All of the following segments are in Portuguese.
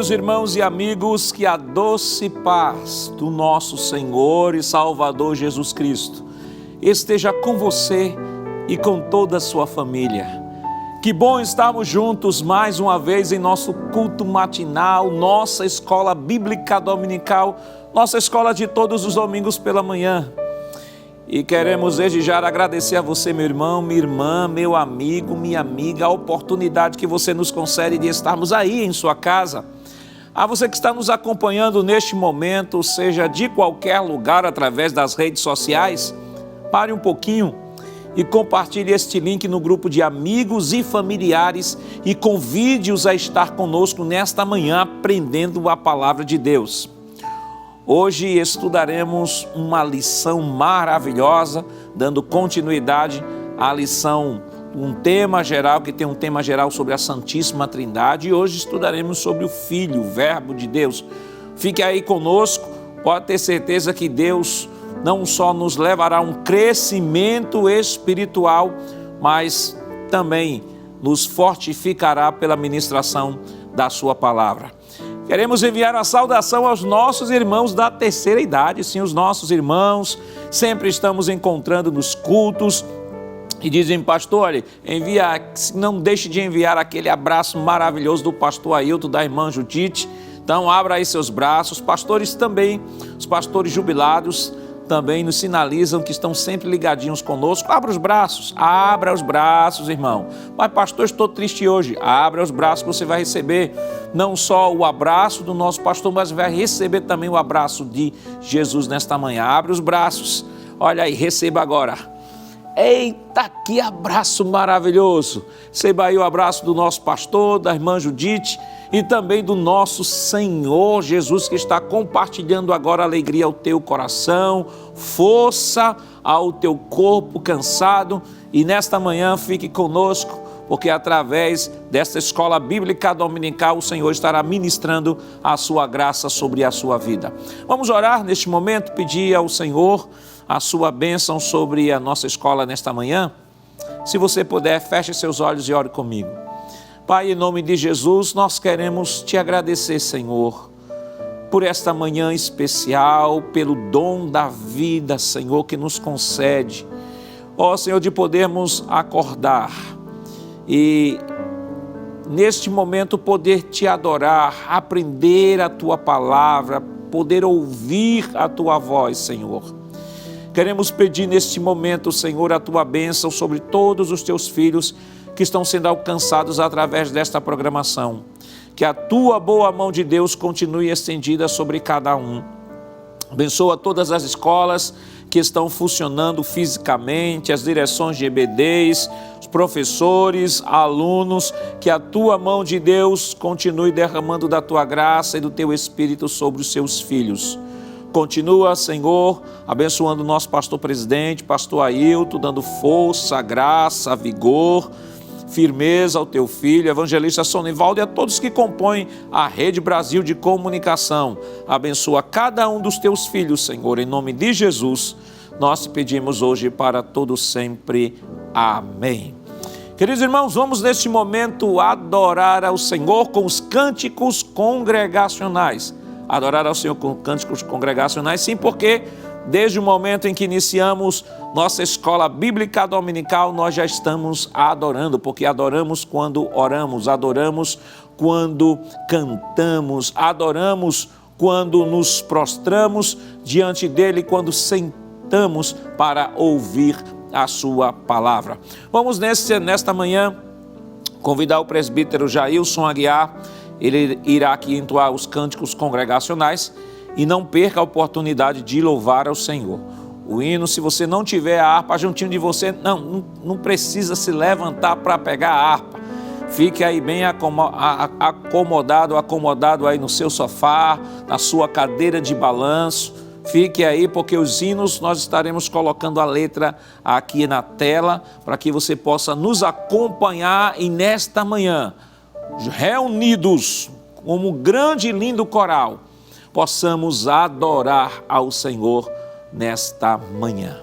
Queridos irmãos e amigos, que a doce paz do nosso Senhor e Salvador Jesus Cristo esteja com você e com toda a sua família. Que bom estarmos juntos mais uma vez em nosso culto matinal, nossa escola bíblica dominical, nossa escola de todos os domingos pela manhã. E queremos desde já agradecer a você, meu irmão, minha irmã, meu amigo, minha amiga, a oportunidade que você nos concede de estarmos aí em sua casa. A você que está nos acompanhando neste momento, seja de qualquer lugar através das redes sociais, pare um pouquinho e compartilhe este link no grupo de amigos e familiares e convide-os a estar conosco nesta manhã aprendendo a palavra de Deus. Hoje estudaremos uma lição maravilhosa, dando continuidade à lição, um tema geral, que tem um tema geral sobre a Santíssima Trindade, e hoje estudaremos sobre o Filho, o Verbo de Deus. Fique aí conosco, pode ter certeza que Deus não só nos levará a um crescimento espiritual, mas também nos fortificará pela ministração da sua palavra. Queremos enviar uma saudação aos nossos irmãos da terceira idade, sim, os nossos irmãos, sempre estamos encontrando nos cultos e dizem, pastor, olha, não deixe de enviar aquele abraço maravilhoso do pastor Ailton, da irmã Judite, então abra aí seus braços, pastores também, os pastores jubilados também nos sinalizam que estão sempre ligadinhos conosco. Abra os braços, irmão. Mas pastor, estou triste hoje. Abra os braços que você vai receber não só o abraço do nosso pastor, mas vai receber também o abraço de Jesus nesta manhã. Abra os braços. Olha aí, receba agora. Eita, que abraço maravilhoso. Receba aí o abraço do nosso pastor, da irmã Judite e também do nosso Senhor Jesus, que está compartilhando agora alegria ao teu coração, força ao teu corpo cansado. E nesta manhã fique conosco, porque através desta escola bíblica dominical o Senhor estará ministrando a sua graça sobre a sua vida. Vamos orar neste momento, pedir ao Senhor a sua bênção sobre a nossa escola nesta manhã. Se você puder, feche seus olhos e ore comigo. Pai, em nome de Jesus, nós queremos te agradecer, Senhor, por esta manhã especial, pelo dom da vida, Senhor, que nos concede. Ó, Senhor, de podermos acordar e neste momento poder te adorar, aprender a tua palavra, poder ouvir a tua voz, Senhor. Queremos pedir neste momento, Senhor, a tua bênção sobre todos os teus filhos que estão sendo alcançados através desta programação. Que a tua boa mão de Deus continue estendida sobre cada um. Abençoa todas as escolas que estão funcionando fisicamente, as direções de EBDs, os professores, alunos, que a tua mão de Deus continue derramando da tua graça e do teu Espírito sobre os seus filhos. Continua, Senhor, abençoando o nosso pastor presidente, pastor Ailton, dando força, graça, vigor, firmeza ao teu filho, evangelista Sonivaldo e a todos que compõem a Rede Brasil de Comunicação. Abençoa cada um dos teus filhos, Senhor, em nome de Jesus, nós te pedimos hoje para todo sempre. Amém. Queridos irmãos, vamos neste momento adorar ao Senhor com os cânticos congregacionais. Adorar ao Senhor com cânticos congregacionais, sim, porque desde o momento em que iniciamos nossa escola bíblica dominical, nós já estamos adorando, porque adoramos quando oramos, adoramos quando cantamos, adoramos quando nos prostramos diante dele, quando sentamos para ouvir a sua palavra. Vamos nesta manhã convidar o presbítero Jailson Aguiar. Ele irá aqui entoar os cânticos congregacionais e não perca a oportunidade de louvar ao Senhor. O hino, se você não tiver a harpa juntinho de você, não precisa se levantar para pegar a harpa. Fique aí bem acomodado aí no seu sofá, na sua cadeira de balanço. Fique aí, porque os hinos nós estaremos colocando a letra aqui na tela para que você possa nos acompanhar e nesta manhã, reunidos como um grande e lindo coral, possamos adorar ao Senhor nesta manhã.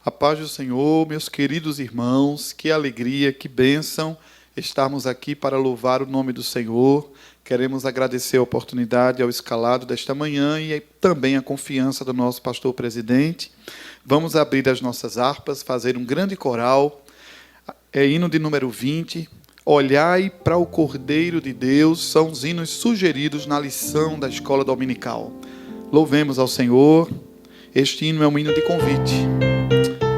A paz do Senhor, meus queridos irmãos, que alegria, que bênção estarmos aqui para louvar o nome do Senhor. Queremos agradecer a oportunidade ao escalado desta manhã e também a confiança do nosso pastor presidente. Vamos abrir as nossas harpas, fazer um grande coral. É hino de número 20. Olhai para o Cordeiro de Deus, são os hinos sugeridos na lição da escola dominical. Louvemos ao Senhor. Este hino é um hino de convite.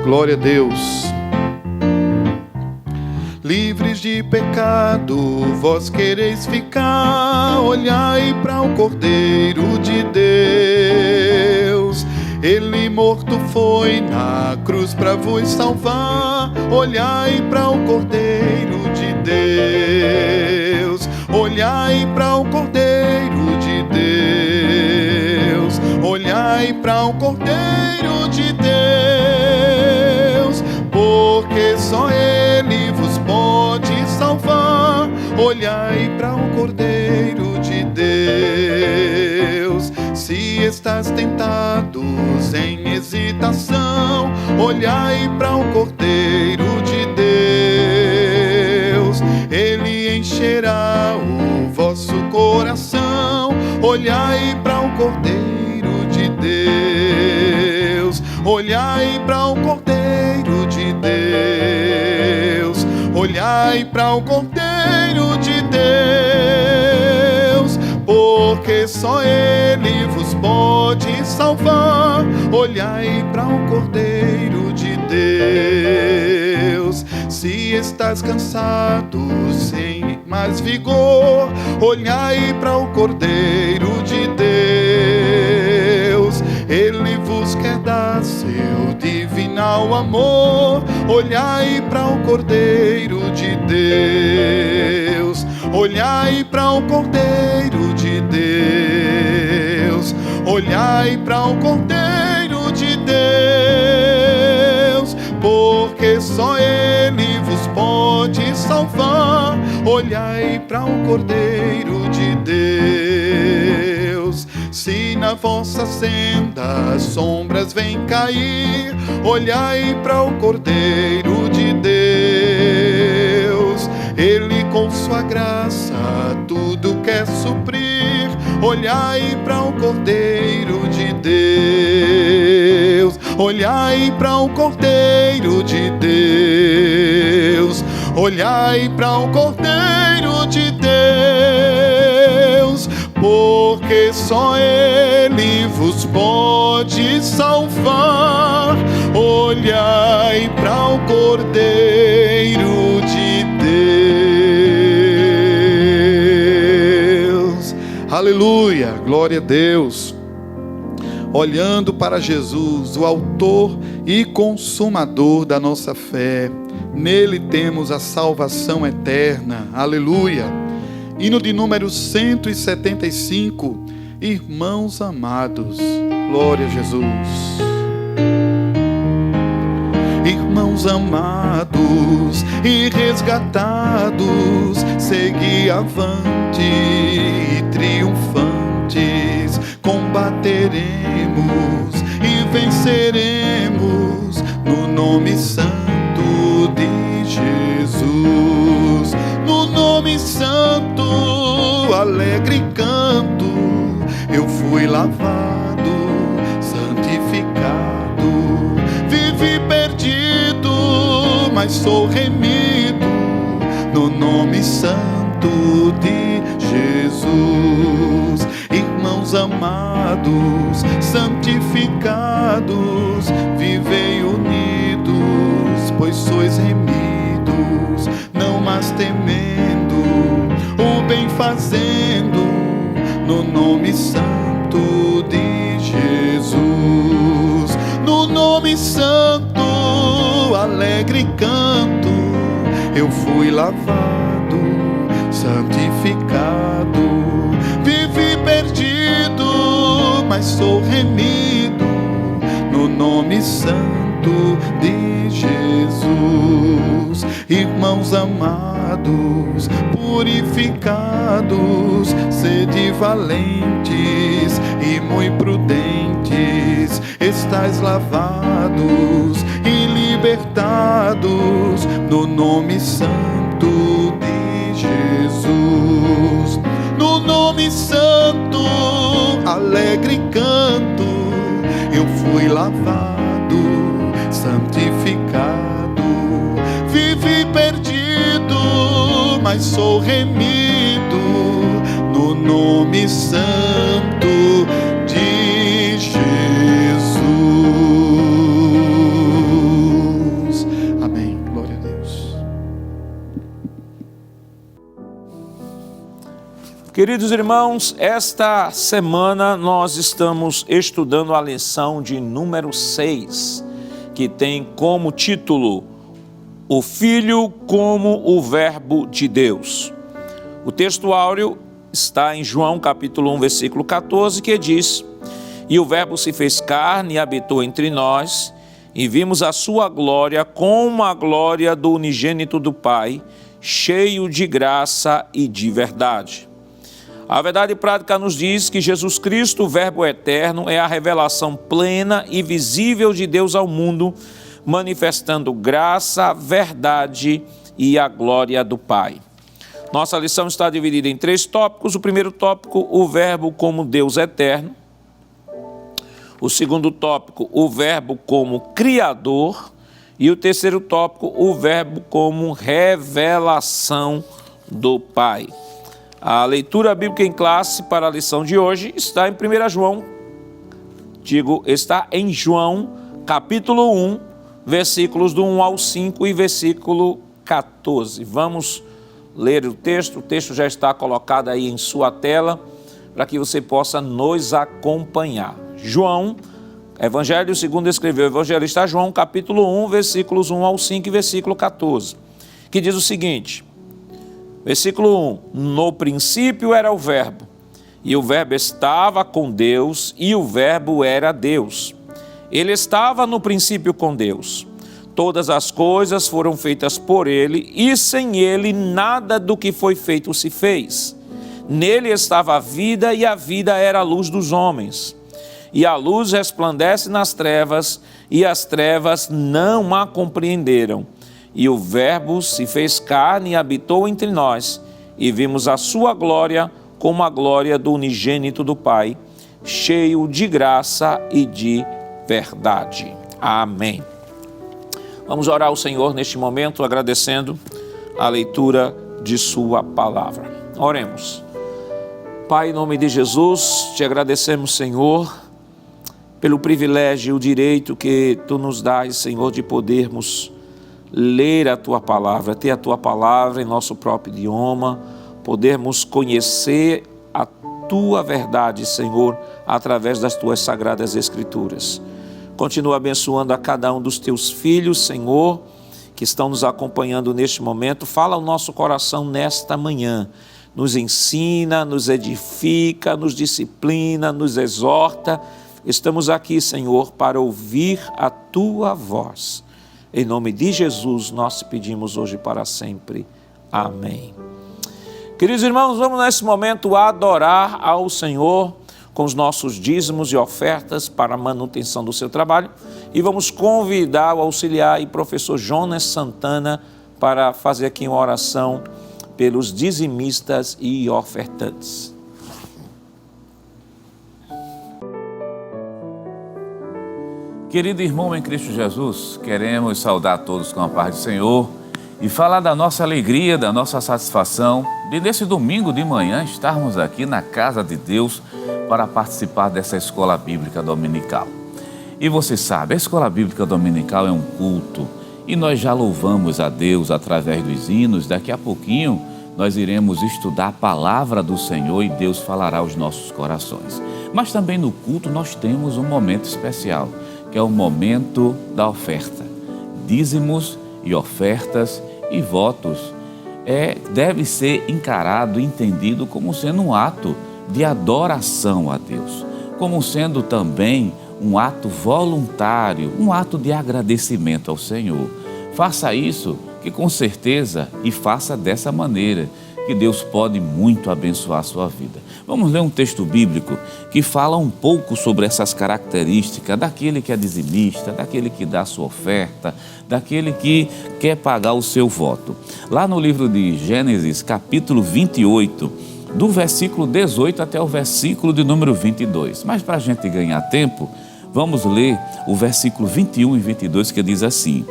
Glória a Deus. Livres de pecado, vós quereis ficar. Olhai para o Cordeiro de Deus. Ele morto foi na cruz para vos salvar. Olhai para o Cordeiro de Deus. Olhai para o Cordeiro de Deus. Olhai para o Cordeiro de Deus, porque só Ele vos pode salvar. Olhai para o Cordeiro de Deus. Se estás tentados em hesitação, olhai para o Cordeiro de Deus. Ele encherá o vosso coração. Olhai para o Cordeiro de Deus. Olhai para o Cordeiro de Deus. Olhai para o Cordeiro de Deus, porque só Ele vos pode salvar. Olhai para o Cordeiro de Deus. Se estás cansado, sem mais vigor, olhai para o Cordeiro de Deus. Ele vos quer dar seu divinal amor. Olhai para o Cordeiro de Deus. Olhai para o Cordeiro de Deus. Olhai para o Cordeiro de Deus, porque só Ele vos pode salvar. Olhai para o Cordeiro de Deus. Se na vossa senda as sombras vêm cair, olhai para o Cordeiro de Deus. Ele com sua graça tudo quer suprir. Olhai para o Cordeiro de Deus. Olhai para o Cordeiro de Deus. Olhai para o Cordeiro de Deus, porque só Ele vos pode salvar. Olhai para o Cordeiro de Deus. Aleluia, glória a Deus. Olhando para Jesus, o autor e consumador da nossa fé, nele temos a salvação eterna. Aleluia. Hino de número 175. Irmãos amados, glória a Jesus. Irmãos amados e resgatados, segui avante e triunfantes, combateremos e venceremos no nome santo de Jesus. No nome santo, alegre canto, eu fui lavado, santificado, vivi perdido, mas sou remido no nome santo de Jesus. Irmãos amados, santificados, vivei unidos, pois sois remidos, não mais temendo, o bem fazendo, no nome santo de Jesus. No nome santo, alegre canto, eu fui lavado, santificado, vivi perdido, mas sou remido, no nome santo de Jesus. Irmãos amados, purificados, sede valentes e muito prudentes, estais lavados e libertados no nome santo de Jesus. No nome santo, alegre canto, eu fui lavado, santificado, vivi perdido, mas sou remido no nome santo de Jesus. Amém. Glória a Deus. Queridos irmãos, esta semana nós estamos estudando a lição de número 6, que tem como título O Filho como o Verbo de Deus. O texto áureo está em João capítulo 1, versículo 14, que diz: E o Verbo se fez carne e habitou entre nós, e vimos a sua glória como a glória do unigênito do Pai, cheio de graça e de verdade. A verdade prática nos diz que Jesus Cristo, o Verbo eterno, é a revelação plena e visível de Deus ao mundo, manifestando graça, verdade e a glória do Pai. Nossa lição está dividida em 3 tópicos. O primeiro tópico, o Verbo como Deus eterno. O segundo tópico, o Verbo como Criador. E o terceiro tópico, o Verbo como revelação do Pai. A leitura bíblica em classe para a lição de hoje está em está em João, capítulo 1, versículos do 1 ao 5 e versículo 14. Vamos ler o texto já está colocado aí em sua tela, para que você possa nos acompanhar. João, Evangelho segundo escreveu o evangelista João, capítulo 1, versículos 1 ao 5 e versículo 14, que diz o seguinte... Versículo 1, no princípio era o Verbo, e o Verbo estava com Deus, e o Verbo era Deus. Ele estava no princípio com Deus. Todas as coisas foram feitas por ele, e sem ele nada do que foi feito se fez. Nele estava a vida, e a vida era a luz dos homens. E a luz resplandece nas trevas, e as trevas não a compreenderam. E o Verbo se fez carne e habitou entre nós, e vimos a sua glória como a glória do unigênito do Pai, cheio de graça e de verdade. Amém. Vamos orar ao Senhor neste momento, agradecendo a leitura de sua palavra. Oremos. Pai, em nome de Jesus, te agradecemos, Senhor, pelo privilégio e o direito que tu nos dás, Senhor, de podermos ler a Tua Palavra, ter a Tua Palavra em nosso próprio idioma, podermos conhecer a Tua verdade, Senhor, através das Tuas Sagradas Escrituras. Continua abençoando a cada um dos Teus filhos, Senhor, que estão nos acompanhando neste momento. Fala ao nosso coração nesta manhã. Nos ensina, nos edifica, nos disciplina, nos exorta. Estamos aqui, Senhor, para ouvir a Tua voz. Em nome de Jesus, nós te pedimos hoje para sempre. Amém. Queridos irmãos, vamos nesse momento adorar ao Senhor com os nossos dízimos e ofertas para a manutenção do seu trabalho. E vamos convidar o auxiliar e professor Jonas Santana para fazer aqui uma oração pelos dizimistas e ofertantes. Querido irmão em Cristo Jesus, queremos saudar todos com a paz do Senhor e falar da nossa alegria, da nossa satisfação de nesse domingo de manhã estarmos aqui na casa de Deus para participar dessa escola bíblica dominical. E você sabe, a escola bíblica dominical é um culto e nós já louvamos a Deus através dos hinos. Daqui a pouquinho nós iremos estudar a palavra do Senhor e Deus falará aos nossos corações. Mas também no culto nós temos um momento especial, que é o momento da oferta. Dízimos e ofertas e votos deve ser encarado, entendido como sendo um ato de adoração a Deus, como sendo também um ato voluntário, um ato de agradecimento ao Senhor. Faça isso, que com certeza, e faça dessa maneira, que Deus pode muito abençoar a sua vida. Vamos ler um texto bíblico que fala um pouco sobre essas características daquele que é dizimista, daquele que dá a sua oferta, daquele que quer pagar o seu voto. Lá no livro de Gênesis, capítulo 28, do versículo 18 até o versículo de número 22. Mas para a gente ganhar tempo, vamos ler o versículo 21 e 22, que diz assim: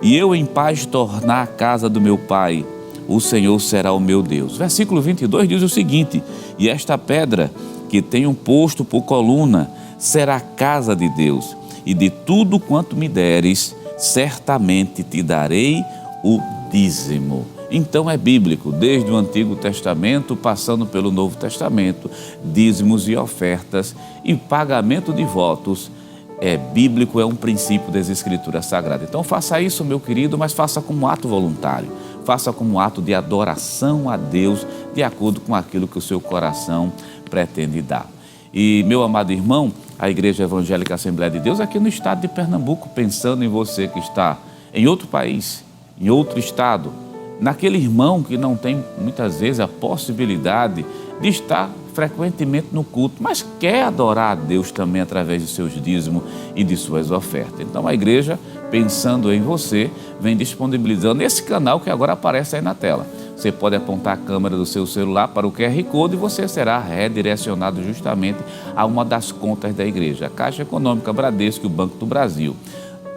E eu em paz tornar a casa do meu pai, o Senhor será o meu Deus. Versículo 22 diz o seguinte: E esta pedra que tenho posto por coluna será a casa de Deus, e de tudo quanto me deres, certamente te darei o dízimo. Então é bíblico, desde o Antigo Testamento, passando pelo Novo Testamento, dízimos e ofertas e pagamento de votos é bíblico, é um princípio das Escrituras Sagradas. Então faça isso, meu querido, mas faça como um ato voluntário, faça como um ato de adoração a Deus, de acordo com aquilo que o seu coração pretende dar. E, meu amado irmão, a Igreja Evangélica Assembleia de Deus, aqui no estado de Pernambuco, pensando em você que está em outro país, em outro estado, naquele irmão que não tem muitas vezes a possibilidade de estar frequentemente no culto, mas quer adorar a Deus também através de seus dízimos e de suas ofertas. Então a igreja, pensando em você, vem disponibilizando esse canal que agora aparece aí na tela. Você pode apontar a câmera do seu celular para o QR Code e você será redirecionado justamente a uma das contas da igreja, a Caixa Econômica Bradesco e o Banco do Brasil.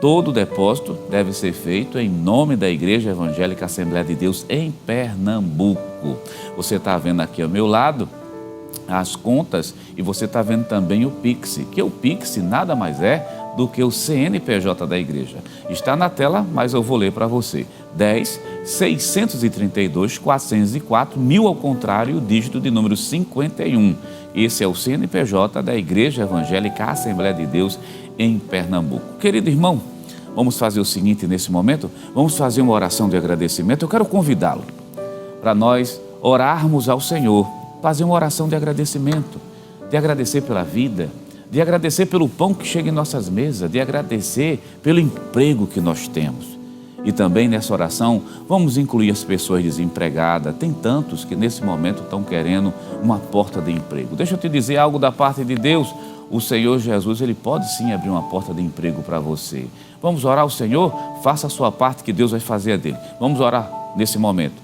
Todo depósito deve ser feito em nome da Igreja Evangélica Assembleia de Deus em Pernambuco. Você está vendo aqui ao meu lado as contas e você está vendo também o Pix, que o Pix nada mais é do que o CNPJ da igreja. Está na tela, mas eu vou ler para você. 10.632.404, 1000 ao contrário, o dígito de número 51. Esse é o CNPJ da Igreja Evangélica Assembleia de Deus em Pernambuco. Querido irmão, vamos fazer o seguinte nesse momento, vamos fazer uma oração de agradecimento. Eu quero convidá-lo para nós orarmos ao Senhor, fazer uma oração de agradecimento, de agradecer pela vida, de agradecer pelo pão que chega em nossas mesas, de agradecer pelo emprego que nós temos. E também nessa oração vamos incluir as pessoas desempregadas. Tem tantos que nesse momento estão querendo uma porta de emprego. Deixa eu te dizer algo da parte de Deus. O Senhor Jesus, Ele pode sim abrir uma porta de emprego para você. Vamos orar ao Senhor? Faça a sua parte que Deus vai fazer a dele. Vamos orar nesse momento.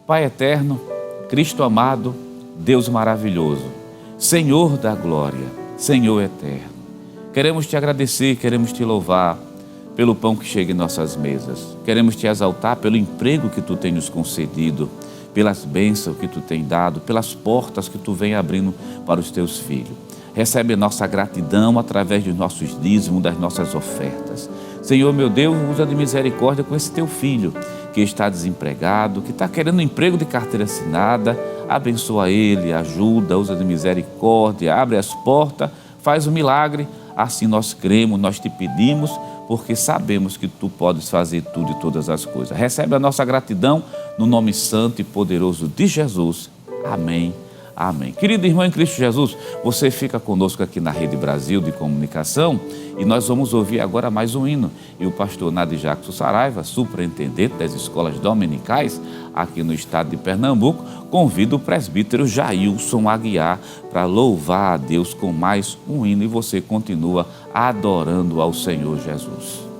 Pai eterno, Cristo amado, Deus maravilhoso, Senhor da glória, Senhor eterno. Queremos te agradecer, queremos te louvar pelo pão que chega em nossas mesas. Queremos te exaltar pelo emprego que tu tens nos concedido, pelas bênçãos que tu tens dado, pelas portas que tu vem abrindo para os teus filhos. Recebe nossa gratidão através dos nossos dízimos, das nossas ofertas. Senhor, meu Deus, usa de misericórdia com esse teu filho que está desempregado, que está querendo um emprego de carteira assinada. Abençoa ele, ajuda, usa de misericórdia, abre as portas, faz um milagre. Assim nós cremos, nós te pedimos, porque sabemos que tu podes fazer tudo e todas as coisas. Recebe a nossa gratidão no nome santo e poderoso de Jesus. Amém. Amém. Querido irmão em Cristo Jesus, você fica conosco aqui na Rede Brasil de Comunicação e nós vamos ouvir agora mais um hino. E o pastor Nadir Jackson Saraiva, superintendente das escolas dominicais aqui no estado de Pernambuco, convida o presbítero Jailson Aguiar para louvar a Deus com mais um hino e você continua adorando ao Senhor Jesus.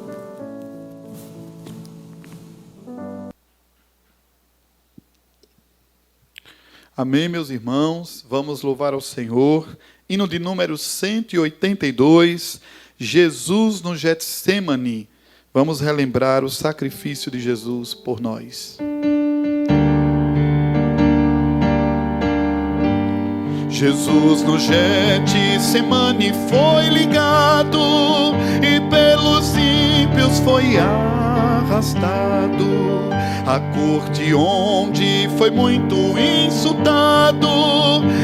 Amém, meus irmãos, vamos louvar ao Senhor. Hino de número 182, Jesus no Getsêmani. Vamos relembrar o sacrifício de Jesus por nós. Jesus no Getsêmani foi ligado e pelos ímpios foi arrastado. A corte onde foi muito insultado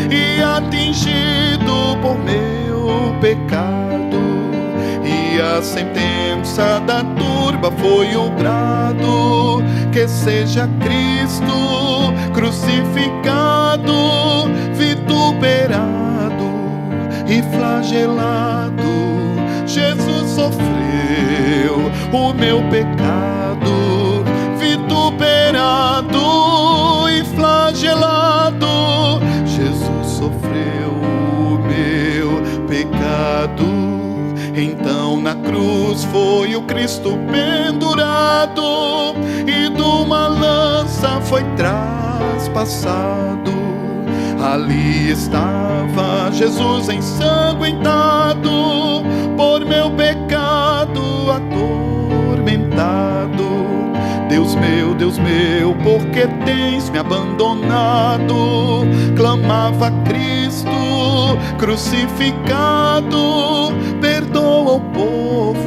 e atingido por meu pecado. E a sentença da turba foi o grado que seja Cristo crucificado, vituperado e flagelado. Jesus sofreu o meu pecado, vituperado e flagelado. Então na cruz foi o Cristo pendurado, e de uma lança foi traspassado. Ali estava Jesus ensanguentado, por meu pecado atormentado. Deus meu, por que tens me abandonado? Clamava Cristo crucificado. Perdoa o povo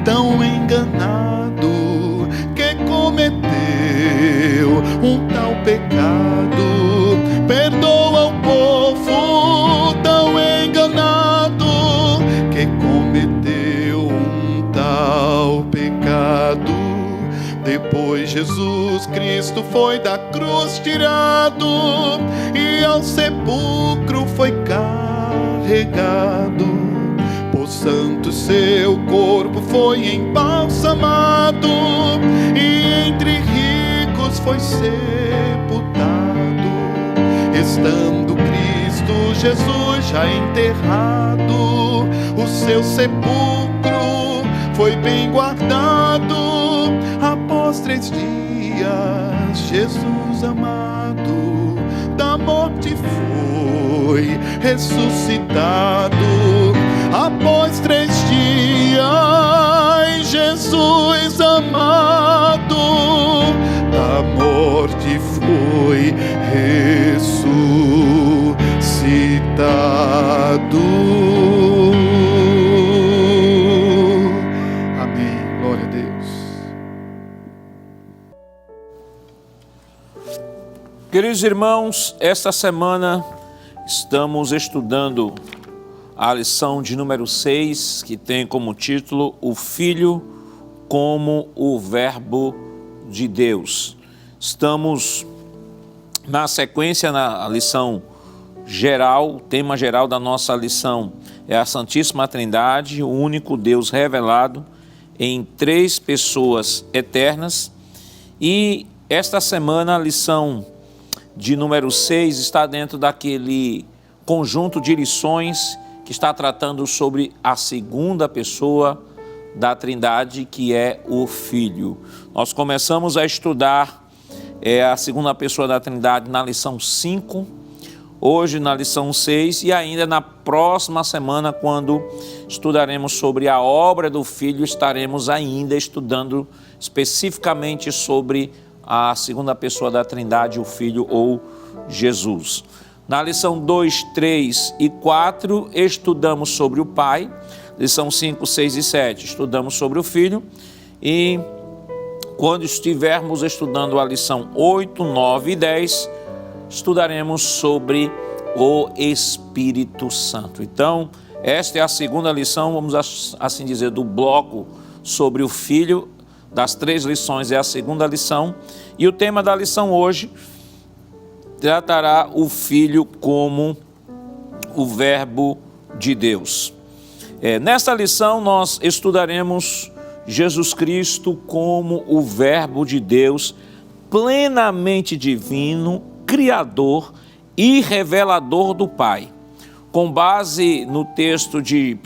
tão enganado, que cometeu um tal pecado. Perdoa o povo tão enganado, que cometeu um tal pecado. Depois Jesus Cristo foi da cruz tirado, e ao sepulcro foi carregado. Por santo seu corpo foi embalsamado, e entre ricos foi sepultado. Estando Cristo Jesus já enterrado, o seu sepulcro foi bem guardado. Após 3 dias, Jesus amado da morte foi ressuscitado. Após 3 dias, Jesus amado da morte foi ressuscitado. Amém. Glória a Deus. Queridos irmãos, esta semana estamos estudando a lição de número 6, que tem como título O Filho como o Verbo de Deus. Estamos na sequência na lição geral, o tema geral da nossa lição é a Santíssima Trindade, o único Deus revelado em 3 pessoas eternas. E esta semana a lição de número 6 está dentro daquele conjunto de lições que está tratando sobre a segunda pessoa da Trindade, que é o Filho. Nós começamos a estudar a segunda pessoa da Trindade na lição 5, hoje na lição 6 e ainda na próxima semana, quando estudaremos sobre a obra do Filho, estaremos ainda estudando especificamente sobre a segunda pessoa da Trindade, o Filho ou Jesus. Na lição 2, 3 e 4, estudamos sobre o Pai. Lição 5, 6 e 7, estudamos sobre o Filho. E quando estivermos estudando a lição 8, 9 e 10, estudaremos sobre o Espírito Santo. Então, esta é a segunda lição, vamos assim dizer, do bloco sobre o Filho. Das 3 lições é a segunda lição. E o tema da lição hoje tratará o Filho como o Verbo de Deus. Nesta lição nós estudaremos Jesus Cristo como o Verbo de Deus, plenamente divino, criador e revelador do Pai. Com base no texto de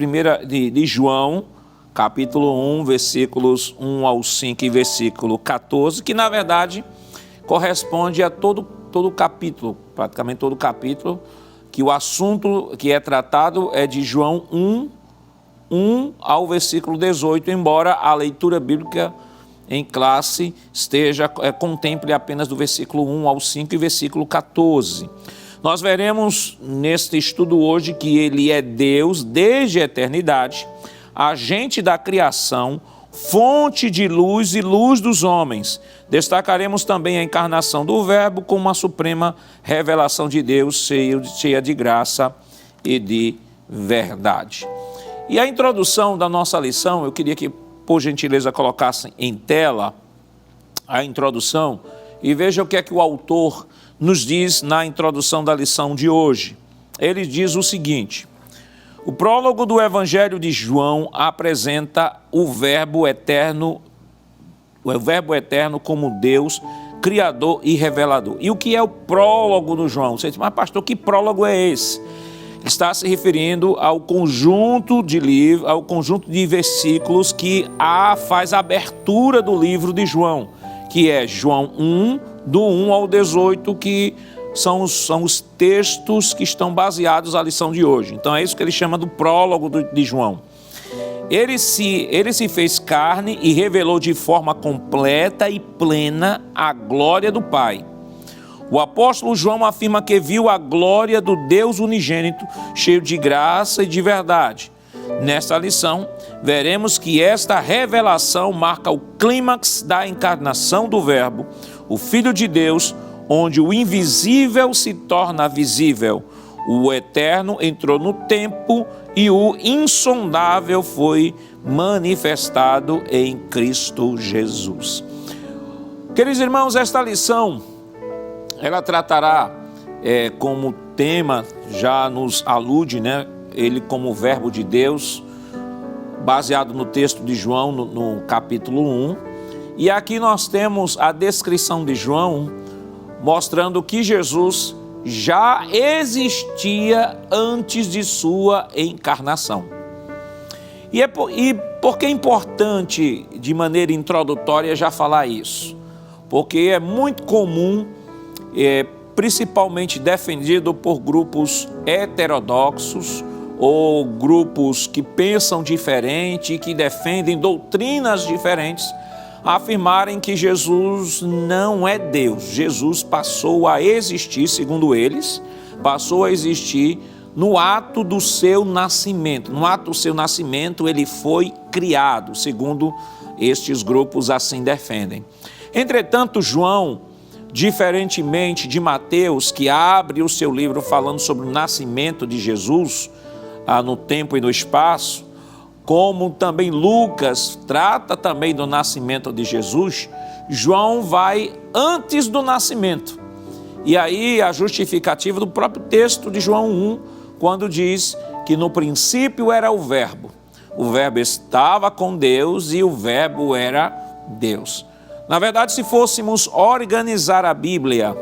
João, capítulo 1, versículos 1 ao 5 e versículo 14, que na verdade corresponde a todo o capítulo, praticamente todo o capítulo, que o assunto que é tratado é de João 1 ao versículo 18, embora a leitura bíblica em classe contemple apenas do versículo 1 ao 5 e versículo 14. Nós veremos neste estudo hoje que ele é Deus desde a eternidade, agente da criação, fonte de luz e luz dos homens. Destacaremos também a encarnação do Verbo como uma suprema revelação de Deus, cheia de graça e de verdade. E a introdução da nossa lição, eu queria que, por gentileza, colocassem em tela a introdução e veja o que é que o autor nos diz na introdução da lição de hoje. Ele diz o seguinte: o prólogo do Evangelho de João apresenta o Verbo eterno como Deus, Criador e Revelador. E o que é o prólogo do João? Você diz, mas pastor, que prólogo é esse? está se referindo ao conjunto de livros, ao conjunto de versículos que faz a abertura do livro de João, que é João 1, do 1 ao 18, que são os textos que estão baseados na lição de hoje. Então é isso que ele chama do prólogo de João. Ele se fez carne e revelou de forma completa e plena a glória do Pai. O apóstolo João afirma que viu a glória do Deus unigênito, cheio de graça e de verdade. Nesta lição, veremos que esta revelação marca o clímax da encarnação do Verbo, o Filho de Deus, onde o invisível se torna visível. O eterno entrou no tempo e o insondável foi manifestado em Cristo Jesus. Queridos irmãos, esta lição, ela tratará como tema, já nos alude, ele como verbo de Deus, baseado no texto de João, no capítulo 1. E aqui nós temos a descrição de João, mostrando que Jesus já existia antes de sua encarnação. E por que é importante, de maneira introdutória, já falar isso? Porque é muito comum, principalmente defendido por grupos heterodoxos ou grupos que pensam diferente e que defendem doutrinas diferentes, afirmarem que Jesus não é Deus. Jesus passou a existir, segundo eles, passou a existir no ato do seu nascimento. No ato do seu nascimento, ele foi criado, segundo estes grupos assim defendem. Entretanto, João, diferentemente de Mateus, que abre o seu livro falando sobre o nascimento de Jesus, no tempo e no espaço, como também Lucas trata também do nascimento de Jesus, João vai antes do nascimento. E aí a justificativa do próprio texto de João 1, quando diz que no princípio era o Verbo estava com Deus e o Verbo era Deus. Na verdade, se fôssemos organizar a Bíblia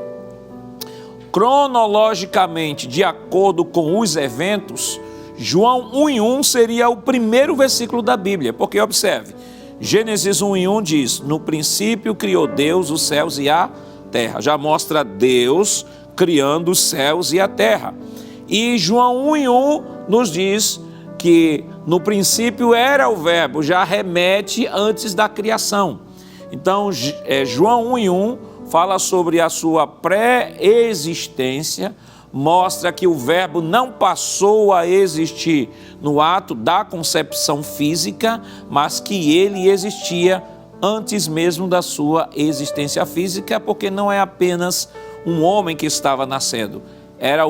cronologicamente, de acordo com os eventos, João 1:1 seria o primeiro versículo da Bíblia, porque observe, Gênesis 1:1 diz: no princípio criou Deus os céus e a terra. Já mostra Deus criando os céus e a terra. E João 1:1 nos diz que no princípio era o Verbo, já remete antes da criação. Então, João 1:1 fala sobre a sua pré-existência, mostra que o Verbo não passou a existir no ato da concepção física, mas que ele existia antes mesmo da sua existência física, porque não é apenas um homem que estava nascendo, era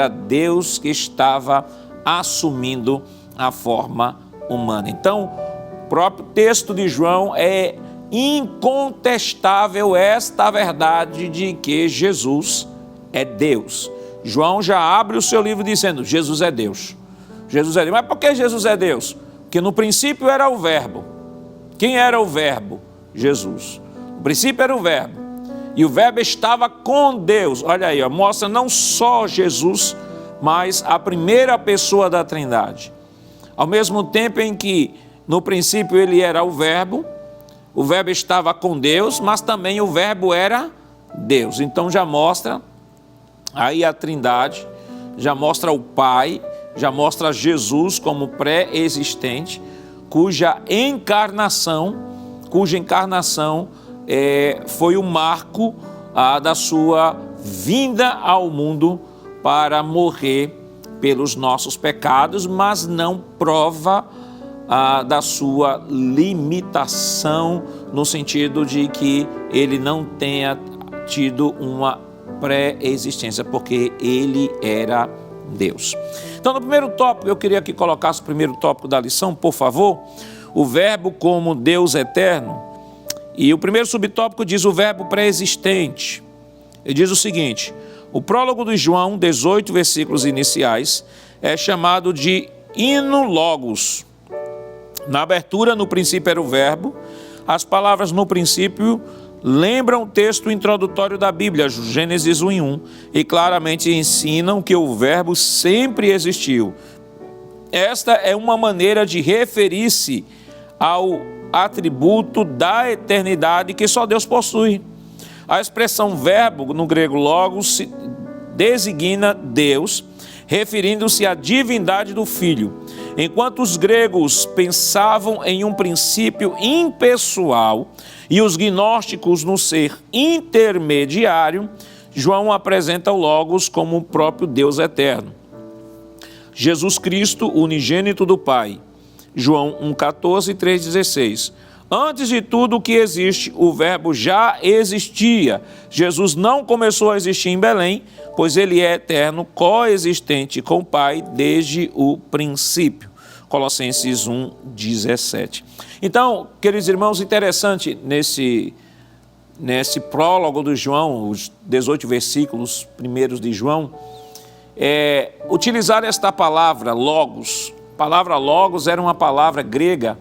Deus que estava assumindo a forma humana. Então, o próprio texto de João é incontestável esta verdade de que Jesus é Deus. João já abre o seu livro dizendo: Jesus é Deus. Jesus é Deus. Mas por que Jesus é Deus? Porque no princípio era o Verbo. Quem era o Verbo? Jesus. No princípio era o Verbo. E o Verbo estava com Deus. Olha aí, mostra não só Jesus, mas a primeira pessoa da Trindade. Ao mesmo tempo em que no princípio ele era o Verbo estava com Deus, mas também o Verbo era Deus. Então já mostra aí a Trindade, já mostra o Pai, já mostra Jesus como pré-existente, cuja encarnação foi o marco da sua vinda ao mundo para morrer pelos nossos pecados, mas não prova da sua limitação, no sentido de que ele não tenha tido uma pré-existência, porque ele era Deus. Então, no primeiro tópico, eu queria que colocasse o primeiro tópico da lição, por favor, o Verbo como Deus eterno. E o primeiro subtópico diz o Verbo pré-existente. Ele diz o seguinte: o prólogo de João, 18 versículos iniciais, é chamado de hino logos. Na abertura, no princípio era o Verbo. As palavras no princípio lembram o texto introdutório da Bíblia, Gênesis 1:1, e claramente ensinam que o Verbo sempre existiu. Esta é uma maneira de referir-se ao atributo da eternidade que só Deus possui. A expressão verbo, no grego logos, designa Deus, referindo-se à divindade do Filho. Enquanto os gregos pensavam em um princípio impessoal e os gnósticos no ser intermediário, João apresenta o Logos como o próprio Deus eterno. Jesus Cristo, unigênito do Pai. João 1,14 e 3,16. Antes de tudo o que existe, o Verbo já existia. Jesus não começou a existir em Belém, pois ele é eterno, coexistente com o Pai desde o princípio. Colossenses 1,17. Então, queridos irmãos, interessante nesse prólogo de João, os 18 versículos primeiros de João, utilizar esta palavra, logos. A palavra logos era uma palavra grega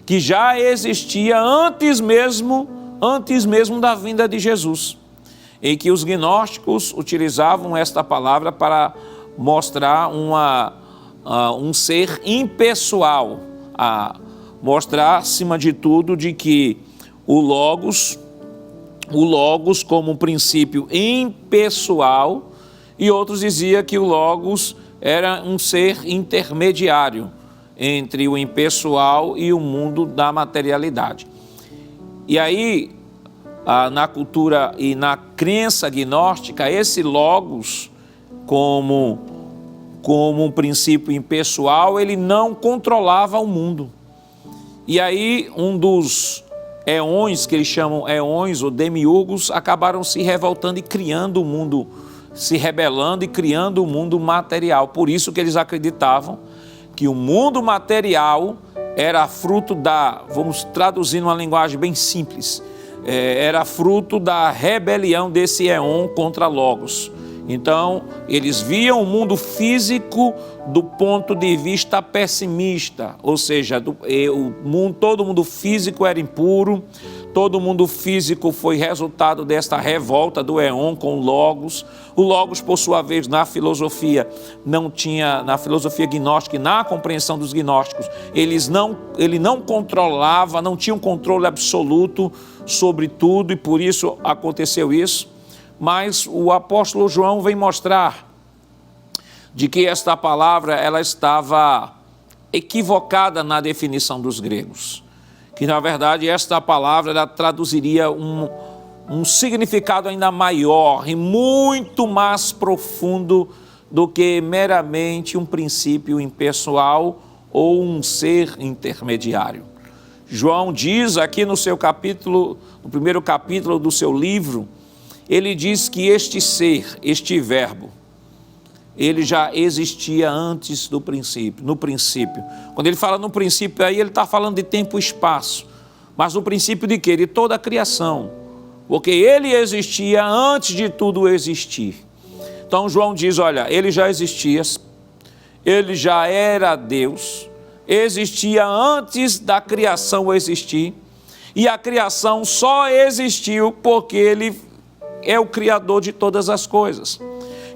que já existia antes mesmo da vinda de Jesus, em que os gnósticos utilizavam esta palavra para mostrar um ser impessoal, a mostrar, acima de tudo, de que o Logos como um princípio impessoal, e outros diziam que o Logos era um ser intermediário entre o impessoal e o mundo da materialidade. E aí, na cultura e na crença gnóstica, esse Logos, como um princípio impessoal, ele não controlava o mundo. E aí, um dos eões, que eles chamam eões ou demiurgos, acabaram se revoltando e criando o mundo, se rebelando e criando o mundo material. Por isso que eles acreditavam que o mundo material era fruto vamos traduzir numa linguagem bem simples, era fruto da rebelião desse éon contra Logos. Então, eles viam o mundo físico do ponto de vista pessimista, ou seja, todo mundo físico era impuro, todo mundo físico foi resultado desta revolta do éon com o Logos. O Logos, por sua vez, na filosofia gnóstica e na compreensão dos gnósticos, ele não controlava, não tinha um controle absoluto sobre tudo, e por isso aconteceu isso. Mas o apóstolo João vem mostrar de que esta palavra ela estava equivocada na definição dos gregos. Que, na verdade, esta palavra ela traduziria um significado ainda maior e muito mais profundo do que meramente um princípio impessoal ou um ser intermediário. João diz aqui no primeiro capítulo do seu livro, ele diz que este ser, este verbo, ele já existia antes do princípio, no princípio. Quando ele fala no princípio, aí ele está falando de tempo e espaço. Mas no princípio de quê? De toda a criação. Porque ele existia antes de tudo existir. Então João diz, olha, ele já existia, ele já era Deus, existia antes da criação existir, e a criação só existiu porque ele é o Criador de todas as coisas.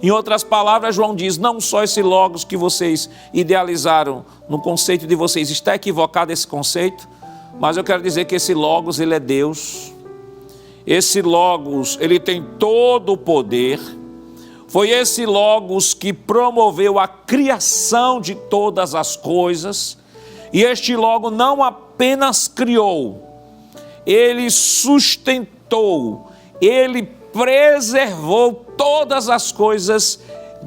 Em outras palavras, João diz, não só esse Logos que vocês idealizaram no conceito de vocês, está equivocado esse conceito, mas eu quero dizer que esse Logos, ele é Deus. Esse Logos, ele tem todo o poder. Foi esse Logos que promoveu a criação de todas as coisas. E este Logos não apenas criou, ele sustentou, ele preservou todas as coisas,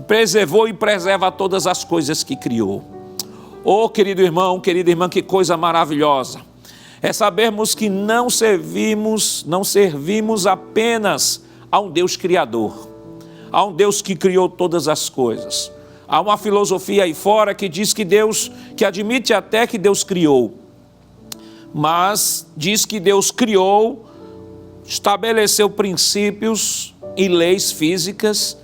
preservou e preserva todas as coisas que criou. Oh, querido irmão, querida irmã, que coisa maravilhosa é sabermos que não servimos apenas a um Deus criador, a um Deus que criou todas as coisas. Há uma filosofia aí fora que diz que admite até que Deus criou, mas diz que Deus criou, estabeleceu princípios e leis físicas,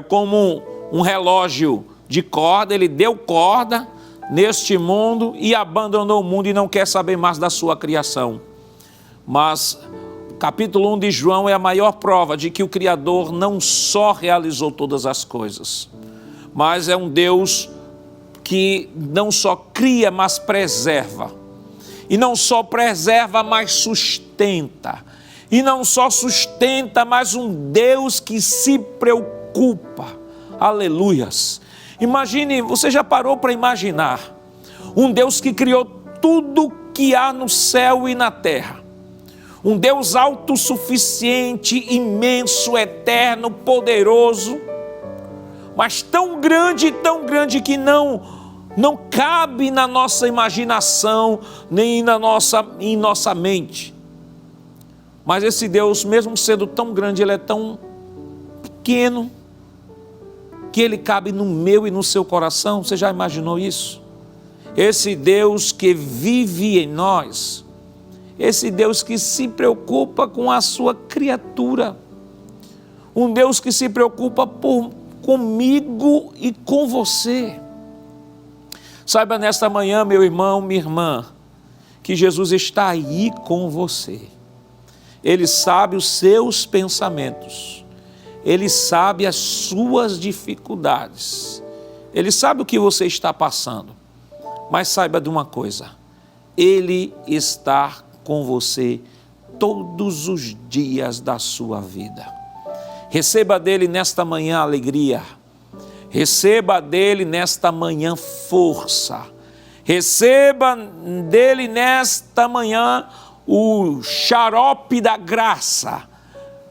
como um relógio de corda, ele deu corda neste mundo e abandonou o mundo e não quer saber mais da sua criação. Mas capítulo 1 de João é a maior prova de que o Criador não só realizou todas as coisas, mas é um Deus que não só cria, mas preserva. E não só preserva, mas sustenta. E não só sustenta, mas um Deus que se preocupa. Aleluias. Imagine, você já parou para imaginar um Deus que criou tudo que há no céu e na terra. Um Deus autossuficiente, imenso, eterno, poderoso, mas tão grande que não cabe na nossa imaginação, nem em nossa mente. Mas esse Deus, mesmo sendo tão grande, ele é tão pequeno, que ele cabe no meu e no seu coração. Você já imaginou isso? Esse Deus que vive em nós, esse Deus que se preocupa com a sua criatura, um Deus que se preocupa comigo e com você. Saiba nesta manhã, meu irmão, minha irmã, que Jesus está aí com você. Ele sabe os seus pensamentos, Ele sabe as suas dificuldades, Ele sabe o que você está passando, mas saiba de uma coisa, Ele está com você todos os dias da sua vida. Receba dele nesta manhã alegria, receba dele nesta manhã força, receba dele nesta manhã o xarope da graça.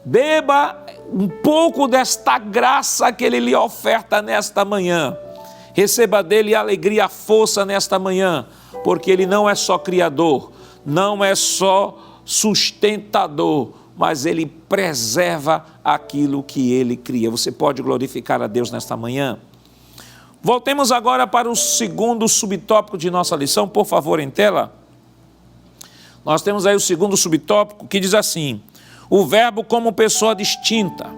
Beba um pouco desta graça que ele lhe oferta nesta manhã. Receba dele a alegria, a força nesta manhã, porque ele não é só criador, não é só sustentador, mas ele preserva aquilo que ele cria. Você pode glorificar a Deus nesta manhã? Voltemos agora para o segundo subtópico de nossa lição, por favor, em tela. Nós temos aí o segundo subtópico que diz assim: o verbo como pessoa distinta.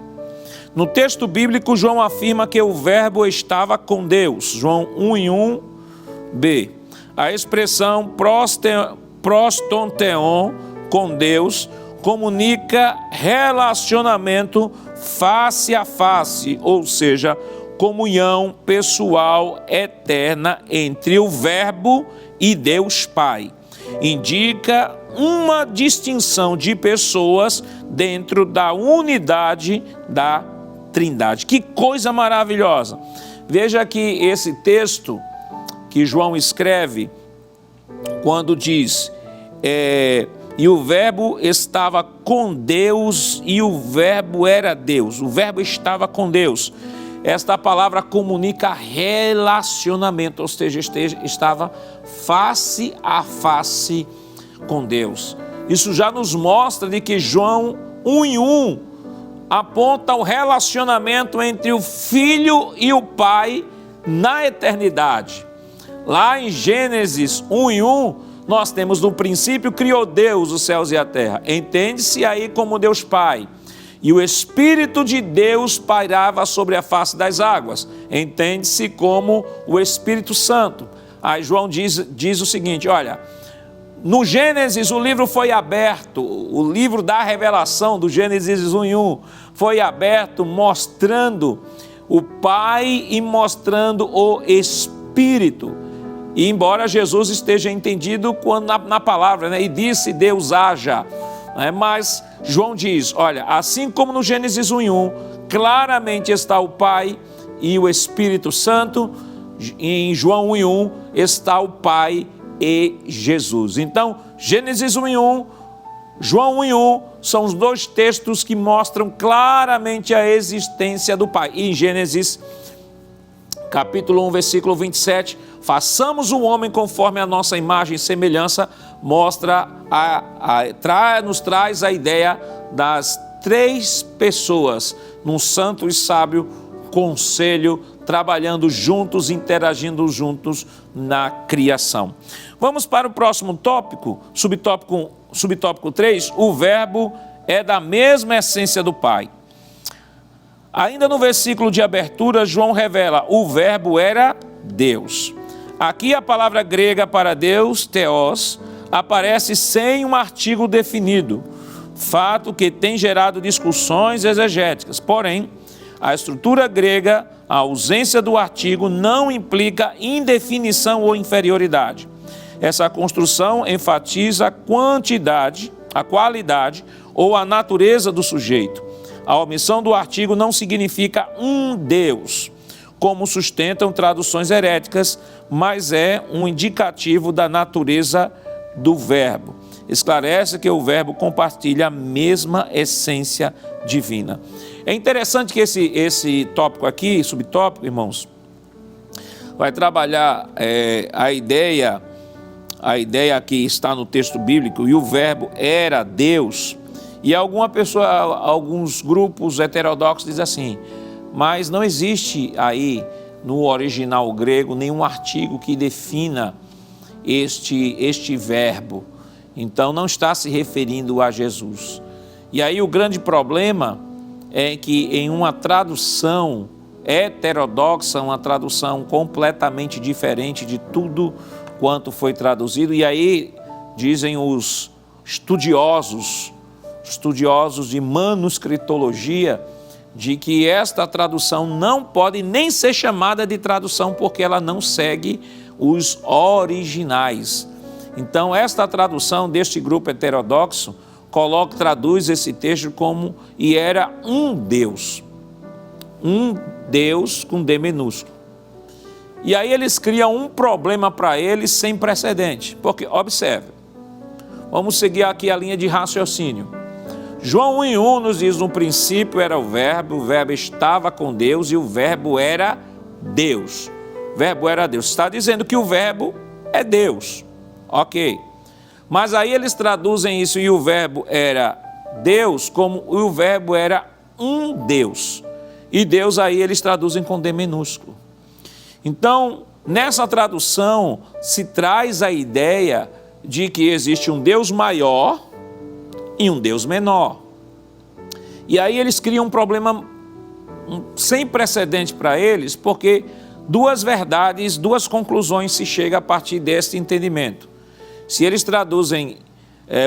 No texto bíblico, João afirma que o verbo estava com Deus. João 1:1b. A expressão prostonteon, com Deus, comunica relacionamento face a face, ou seja, comunhão pessoal eterna entre o Verbo e Deus Pai. Indica uma distinção de pessoas dentro da unidade da Trindade. Que coisa maravilhosa! Veja que esse texto que João escreve, quando diz, e o verbo estava com Deus e o verbo era Deus. O verbo estava com Deus. Esta palavra comunica relacionamento, ou seja, estava face a face com Deus. Isso já nos mostra de que João 1:1 aponta o relacionamento entre o Filho e o Pai na eternidade. Lá em Gênesis 1:1, nós temos: no princípio criou Deus os céus e a terra. Entende-se aí como Deus Pai. E o Espírito de Deus pairava sobre a face das águas. Entende-se como o Espírito Santo. Aí João diz o seguinte, olha, no Gênesis o livro foi aberto, o livro da revelação do Gênesis 1:1 foi aberto mostrando o Pai e mostrando o Espírito. E embora Jesus esteja entendido quando na palavra, né? E disse Deus haja, né? Mas João diz, olha, assim como no Gênesis 1:1, claramente está o Pai e o Espírito Santo, em João 1:1 está o Pai e Jesus. Então, Gênesis 1:1, João 1:1 são os dois textos que mostram claramente a existência do Pai. E em Gênesis capítulo 1, versículo 27, façamos o homem conforme a nossa imagem e semelhança, nos traz a ideia das três pessoas num santo e sábio conselho, trabalhando juntos, interagindo juntos na criação. Vamos para o próximo tópico, subtópico 3, o verbo é da mesma essência do Pai. Ainda no versículo de abertura, João revela, o verbo era Deus. Aqui a palavra grega para Deus, theos, aparece sem um artigo definido. fato que tem gerado discussões exegéticas. Porém, a estrutura grega, a ausência do artigo, não implica indefinição ou inferioridade. Essa construção enfatiza a quantidade, a qualidade ou a natureza do sujeito. A omissão do artigo não significa um Deus, como sustentam traduções heréticas, mas é um indicativo da natureza do verbo. Esclarece que o verbo compartilha a mesma essência divina. É interessante que esse tópico aqui, subtópico, irmãos, vai trabalhar a ideia que está no texto bíblico, e o verbo era Deus. E alguns grupos heterodoxos dizem assim, mas não existe aí no original grego nenhum artigo que defina este verbo. Então não está se referindo a Jesus. E aí o grande problema é que em uma tradução heterodoxa, uma tradução completamente diferente de tudo quanto foi traduzido, e aí dizem os estudiosos de manuscritologia, de que esta tradução não pode nem ser chamada de tradução, porque ela não segue os originais. Então, esta tradução deste grupo heterodoxo traduz esse texto como e era um Deus com D minúsculo. E aí eles criam um problema para eles sem precedente, porque, observe, vamos seguir aqui a linha de raciocínio. João 1:1 nos diz, no princípio era o verbo estava com Deus e o verbo era Deus. O verbo era Deus. Está dizendo que o verbo é Deus. Ok. Mas aí eles traduzem isso e o verbo era Deus como o verbo era um Deus. E Deus aí eles traduzem com D minúsculo. Então, nessa tradução se traz a ideia de que existe um Deus maior e um Deus menor. E aí eles criam um problema sem precedente para eles, porque duas verdades, duas conclusões se chega a partir deste entendimento. Se eles traduzem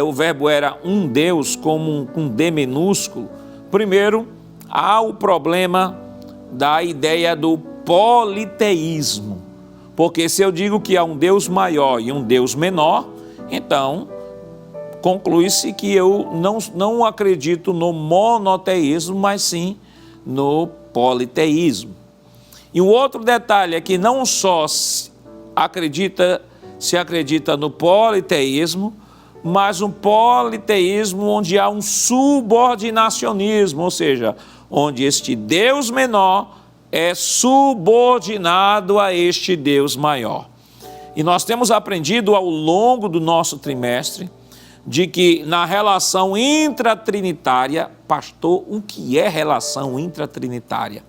o verbo era um Deus como um D minúsculo, primeiro há o problema da ideia do politeísmo, porque se eu digo que há um Deus maior e um Deus menor, então conclui-se que eu não acredito no monoteísmo, mas sim no politeísmo. E um outro detalhe é que não só se acredita no politeísmo, mas um politeísmo onde há um subordinacionismo, ou seja, onde este Deus menor é subordinado a este Deus maior. E nós temos aprendido ao longo do nosso trimestre de que na relação intratrinitária, pastor, o que é relação intratrinitária?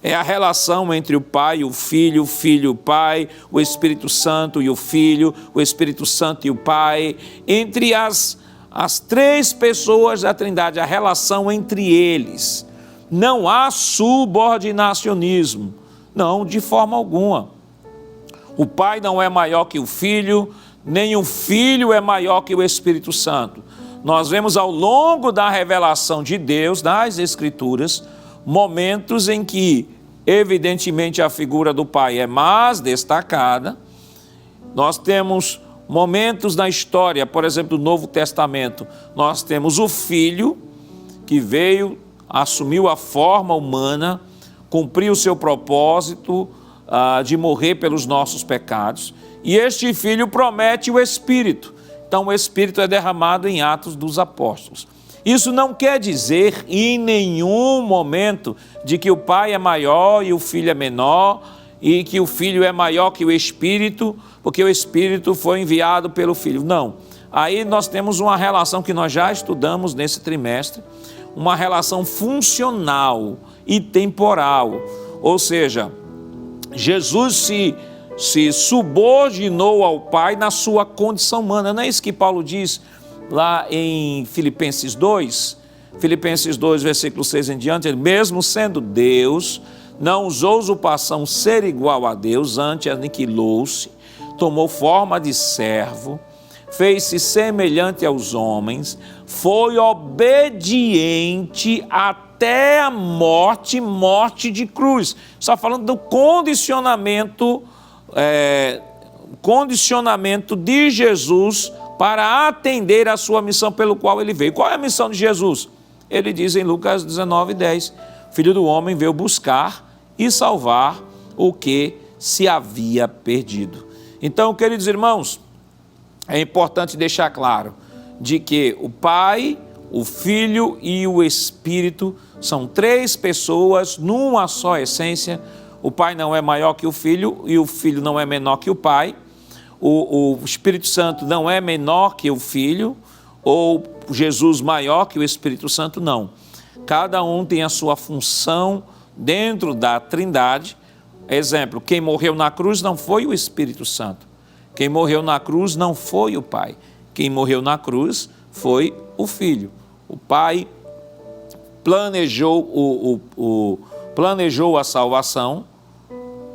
É a relação entre o Pai e o Filho e o Pai, o Espírito Santo e o Filho, o Espírito Santo e o Pai, entre as três pessoas da Trindade, a relação entre eles. Não há subordinacionismo, não, de forma alguma. O Pai não é maior que o Filho, nem o Filho é maior que o Espírito Santo. Nós vemos ao longo da revelação de Deus, nas Escrituras, momentos em que, evidentemente, a figura do Pai é mais destacada. Nós temos momentos na história, por exemplo, do Novo Testamento, nós temos o Filho, que veio, assumiu a forma humana, cumpriu o seu propósito de morrer pelos nossos pecados, e este Filho promete o Espírito. Então o Espírito é derramado em Atos dos Apóstolos. Isso não quer dizer em nenhum momento de que o Pai é maior e o Filho é menor, e que o Filho é maior que o Espírito, porque o Espírito foi enviado pelo Filho. Não. Aí nós temos uma relação que nós já estudamos nesse trimestre, uma relação funcional e temporal. Ou seja, Jesus se subordinou ao Pai na sua condição humana. Não é isso que Paulo diz lá em Filipenses 2? Filipenses 2, versículo 6 em diante, ele, mesmo sendo Deus, não usou usurpação ser igual a Deus, antes aniquilou-se, tomou forma de servo, fez-se semelhante aos homens, foi obediente até a morte, morte de cruz. Está falando do condicionamento de Jesus para atender a sua missão pelo qual ele veio. Qual é a missão de Jesus? Ele diz em Lucas 19:10, Filho do homem veio buscar e salvar o que se havia perdido. Então, queridos irmãos, é importante deixar claro de que o Pai, o Filho e o Espírito são três pessoas numa só essência. O Pai não é maior que o Filho e o Filho não é menor que o Pai. O Espírito Santo não é menor que o Filho, ou Jesus maior que o Espírito Santo, não. Cada um tem a sua função dentro da Trindade. Exemplo, quem morreu na cruz não foi o Espírito Santo. Quem morreu na cruz não foi o Pai. Quem morreu na cruz foi o Filho. O Pai planejou a salvação,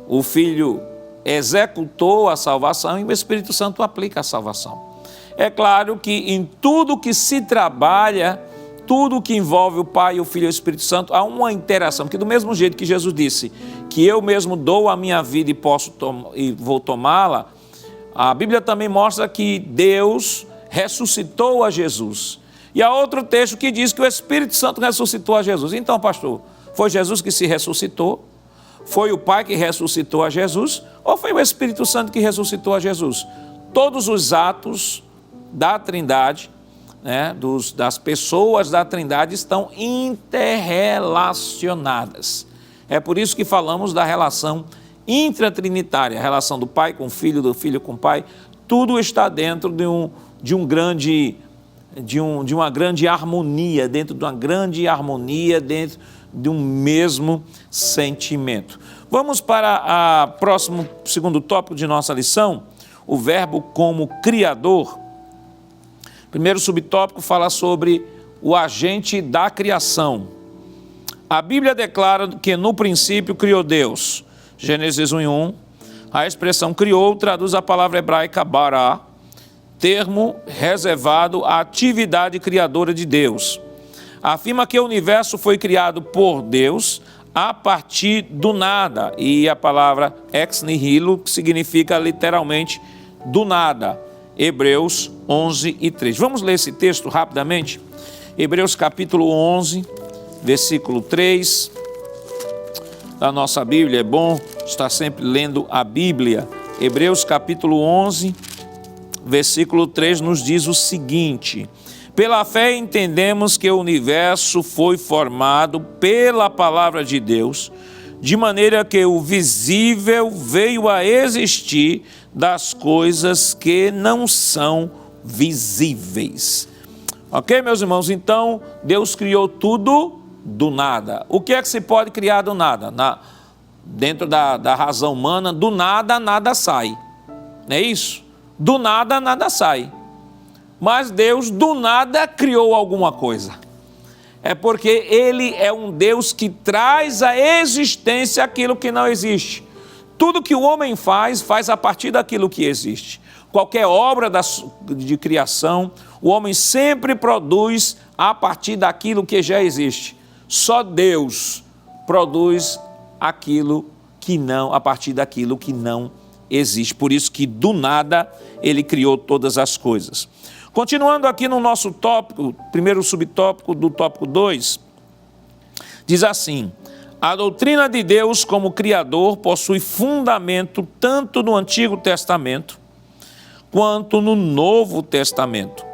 o Filho executou a salvação e o Espírito Santo aplica a salvação. É claro que em tudo que se trabalha, tudo que envolve o Pai, o Filho e o Espírito Santo, há uma interação, porque do mesmo jeito que Jesus disse que eu mesmo dou a minha vida e vou tomá-la, a Bíblia também mostra que Deus ressuscitou a Jesus. E há outro texto que diz que o Espírito Santo ressuscitou a Jesus. Então, pastor, foi Jesus que se ressuscitou? Foi o Pai que ressuscitou a Jesus? Ou foi o Espírito Santo que ressuscitou a Jesus? Todos os atos da Trindade, das pessoas da Trindade estão interrelacionadas. É por isso que falamos da relação intratrinitária, a relação do Pai com o Filho, do Filho com o Pai. Tudo está dentro de uma grande harmonia, dentro de um mesmo sentimento. Vamos para o próximo, segundo tópico de nossa lição, o verbo como criador. Primeiro subtópico fala sobre o agente da criação. A Bíblia declara que no princípio criou Deus. Gênesis 1:1. A expressão criou traduz a palavra hebraica bara, termo reservado à atividade criadora de Deus. Afirma que o universo foi criado por Deus a partir do nada, e a palavra ex nihilo significa literalmente do nada. Hebreus 11:3. Vamos ler esse texto rapidamente? Hebreus capítulo 11, versículo 3 da nossa Bíblia. É bom estar sempre lendo a Bíblia. Hebreus capítulo 11, versículo 3 nos diz o seguinte: pela fé entendemos que o universo foi formado pela palavra de Deus, de maneira que o visível veio a existir das coisas que não são visíveis. Ok, meus irmãos? Então, Deus criou tudo do nada. O que é que se pode criar do nada? Dentro da razão humana, do nada, nada sai. Não é isso? Do nada, nada sai. Mas Deus, do nada, criou alguma coisa. É porque Ele é um Deus que traz à existência aquilo que não existe. Tudo que o homem faz a partir daquilo que existe. Qualquer obra de criação, o homem sempre produz a partir daquilo que já existe. Só Deus produz aquilo que não, a partir daquilo que não existe. Por isso que do nada Ele criou todas as coisas. Continuando aqui no nosso tópico, primeiro subtópico do tópico 2, diz assim: a doutrina de Deus como Criador possui fundamento tanto no Antigo Testamento quanto no Novo Testamento.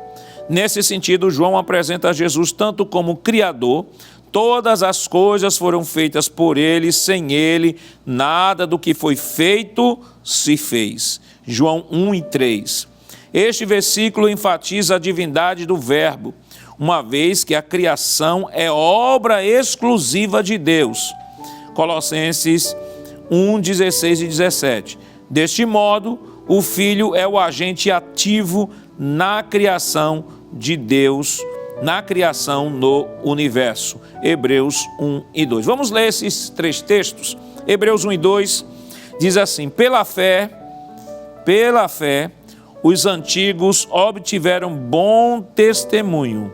Nesse sentido, João apresenta Jesus tanto como Criador. Todas as coisas foram feitas por Ele, sem Ele, nada do que foi feito se fez. João 1:3. Este versículo enfatiza a divindade do Verbo, uma vez que a criação é obra exclusiva de Deus. Colossenses 1:16 e 17. Deste modo, o Filho é o agente ativo na criação de Deus, na criação no universo. Hebreus 1:2. Vamos ler esses três textos. Hebreus 1:2 diz assim: pela fé, os antigos obtiveram bom testemunho.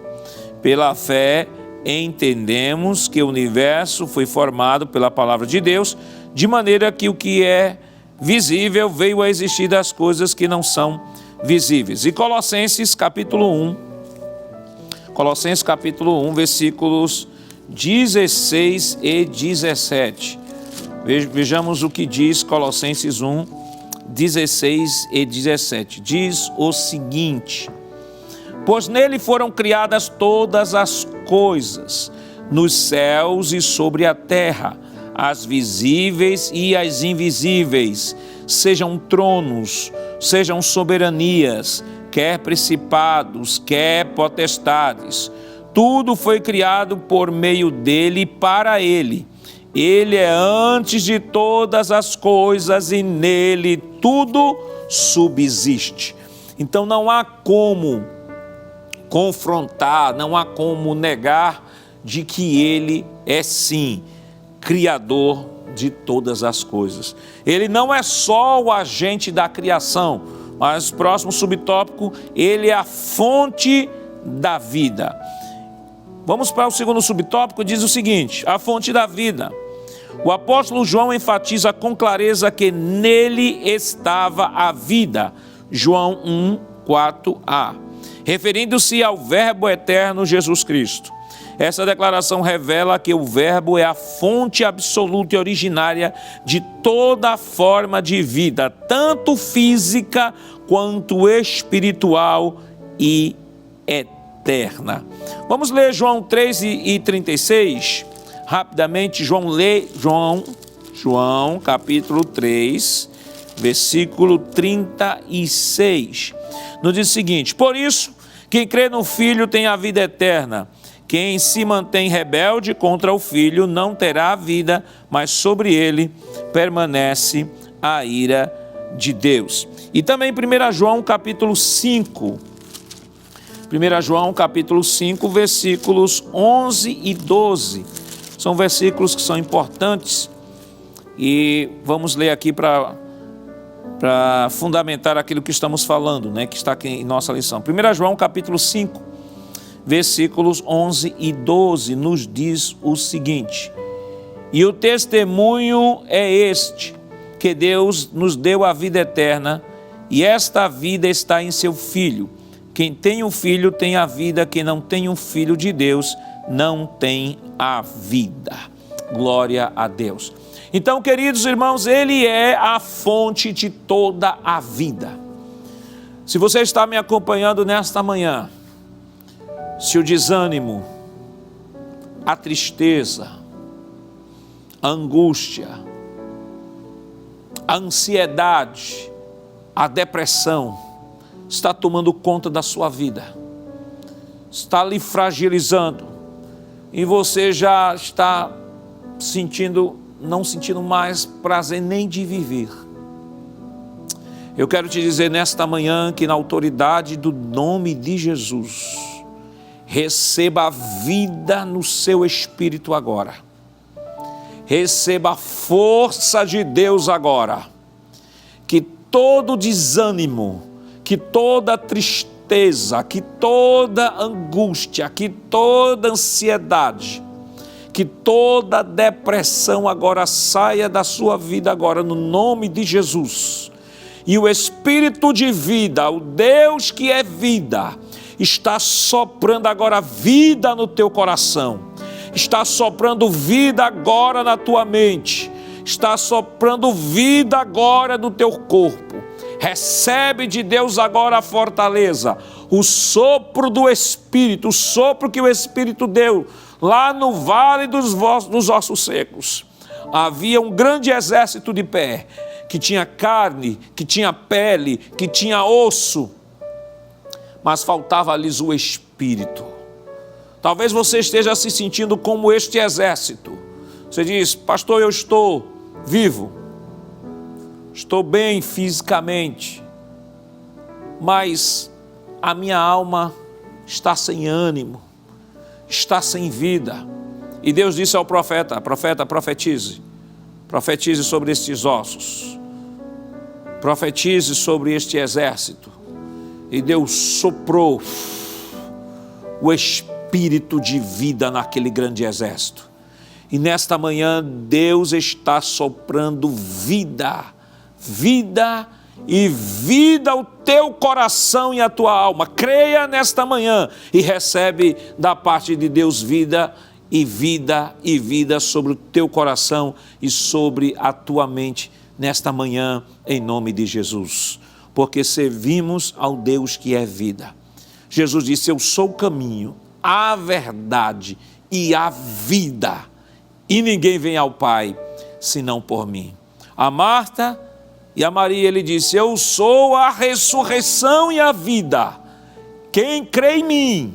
Pela fé, entendemos que o universo foi formado pela palavra de Deus, de maneira que o que é visível veio a existir das coisas que não são visíveis. E Colossenses capítulo 1, versículos 16 e 17. Vejamos o que diz Colossenses 1, 16 e 17. Diz o seguinte: pois nele foram criadas todas as coisas, nos céus e sobre a terra, as visíveis e as invisíveis, sejam tronos, sejam soberanias, quer principados, quer potestades. Tudo foi criado por meio dele e para ele. Ele é antes de todas as coisas e nele tudo subsiste. Então não há como confrontar, não há como negar de que ele é sim criador de todas as coisas. Ele não é só o agente da criação, mas próximo subtópico, ele é a fonte da vida. Vamos para o segundo subtópico, diz o seguinte: a fonte da vida. O apóstolo João enfatiza com clareza que nele estava a vida. João 1, 4a. Referindo-se ao Verbo eterno Jesus Cristo. Essa declaração revela que o Verbo é a fonte absoluta e originária de toda forma de vida, tanto física quanto espiritual e eterna. Vamos ler João 3 e 36. Rapidamente, João capítulo 3, versículo 36. Nos diz o seguinte: por isso, quem crê no Filho tem a vida eterna. Quem se mantém rebelde contra o Filho não terá a vida, mas sobre ele permanece a ira de Deus. E também 1 João capítulo 5. 1 João capítulo 5, versículos 11 e 12. São versículos que são importantes e vamos ler aqui para fundamentar aquilo que estamos falando, né, que está aqui em nossa lição. 1 João capítulo 5, versículos 11 e 12, nos diz o seguinte: e o testemunho é este, que Deus nos deu a vida eterna, e esta vida está em seu Filho. Quem tem o Filho tem a vida, quem não tem o Filho de Deus não tem a vida. Glória a Deus. Então, queridos irmãos, ele é a fonte de toda a vida. Se você está me acompanhando nesta manhã, se o desânimo, a tristeza, a angústia, a ansiedade, a depressão está tomando conta da sua vida, está lhe fragilizando, e você já está não sentindo mais prazer nem de viver. Eu quero te dizer nesta manhã que na autoridade do nome de Jesus, receba a vida no seu espírito agora. Receba a força de Deus agora. Que todo desânimo, que toda tristeza, que toda angústia, que toda ansiedade, que toda depressão agora saia da sua vida agora no nome de Jesus. E o Espírito de vida, o Deus que é vida, está soprando agora vida no teu coração, está soprando vida agora na tua mente, está soprando vida agora no teu corpo. Recebe de Deus agora a fortaleza, o sopro do Espírito, o sopro que o Espírito deu lá no vale dos ossos secos. Havia um grande exército de pé, que tinha carne, que tinha pele, que tinha osso, mas faltava-lhes o Espírito. Talvez você esteja se sentindo como este exército. Você diz: pastor, eu estou vivo, estou bem fisicamente, mas a minha alma está sem ânimo, está sem vida. E Deus disse ao profeta: profetize sobre estes ossos, profetize sobre este exército, e Deus soprou o espírito de vida naquele grande exército. E nesta manhã Deus está soprando vida e vida ao teu coração e à tua alma. Creia nesta manhã e recebe da parte de Deus vida sobre o teu coração e sobre a tua mente nesta manhã, em nome de Jesus. Porque servimos ao Deus que é vida. Jesus disse: eu sou o caminho, a verdade e a vida, e ninguém vem ao Pai senão por mim. A Marta e a Maria, ele disse: eu sou a ressurreição e a vida. Quem crê em mim,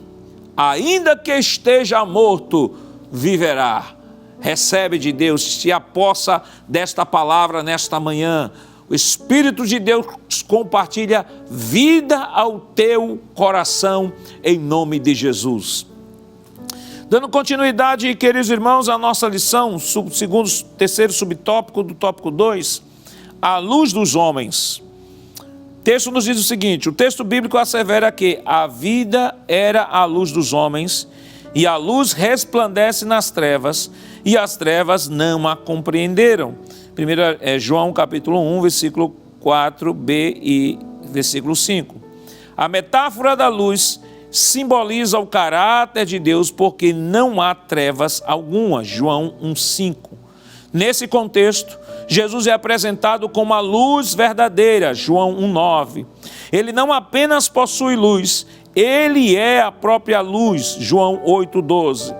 ainda que esteja morto, viverá. Recebe de Deus, se apossa desta palavra nesta manhã. O Espírito de Deus compartilha vida ao teu coração, em nome de Jesus. Dando continuidade, queridos irmãos, à nossa lição, terceiro subtópico do tópico 2, a luz dos homens. O texto nos diz o seguinte: o texto bíblico assevera que a vida era a luz dos homens, e a luz resplandece nas trevas, e as trevas não a compreenderam. Primeiro é João capítulo 1, versículo 4b e versículo 5. A metáfora da luz simboliza o caráter de Deus, porque não há trevas alguma. João 1,5. Nesse contexto, Jesus é apresentado como a luz verdadeira. João 1,9. Ele não apenas possui luz, ele é a própria luz. João 8,12.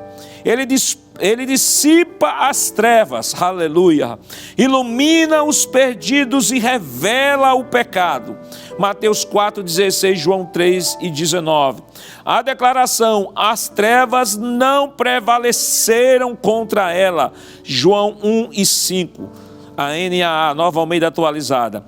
Ele dissipa as trevas, aleluia, ilumina os perdidos e revela o pecado. Mateus 4,16, João 3,19. A declaração: as trevas não prevaleceram contra ela. João 1,5. A NAA, Nova Almeida Atualizada.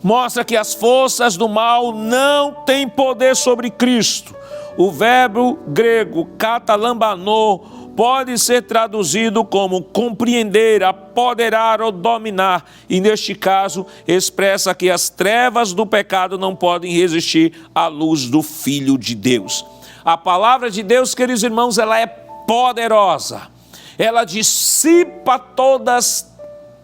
Mostra que as forças do mal não têm poder sobre Cristo. O verbo grego katalambanô pode ser traduzido como compreender, apoderar ou dominar, e neste caso expressa que as trevas do pecado não podem resistir à luz do Filho de Deus. A palavra de Deus, queridos irmãos, ela é poderosa, ela dissipa todas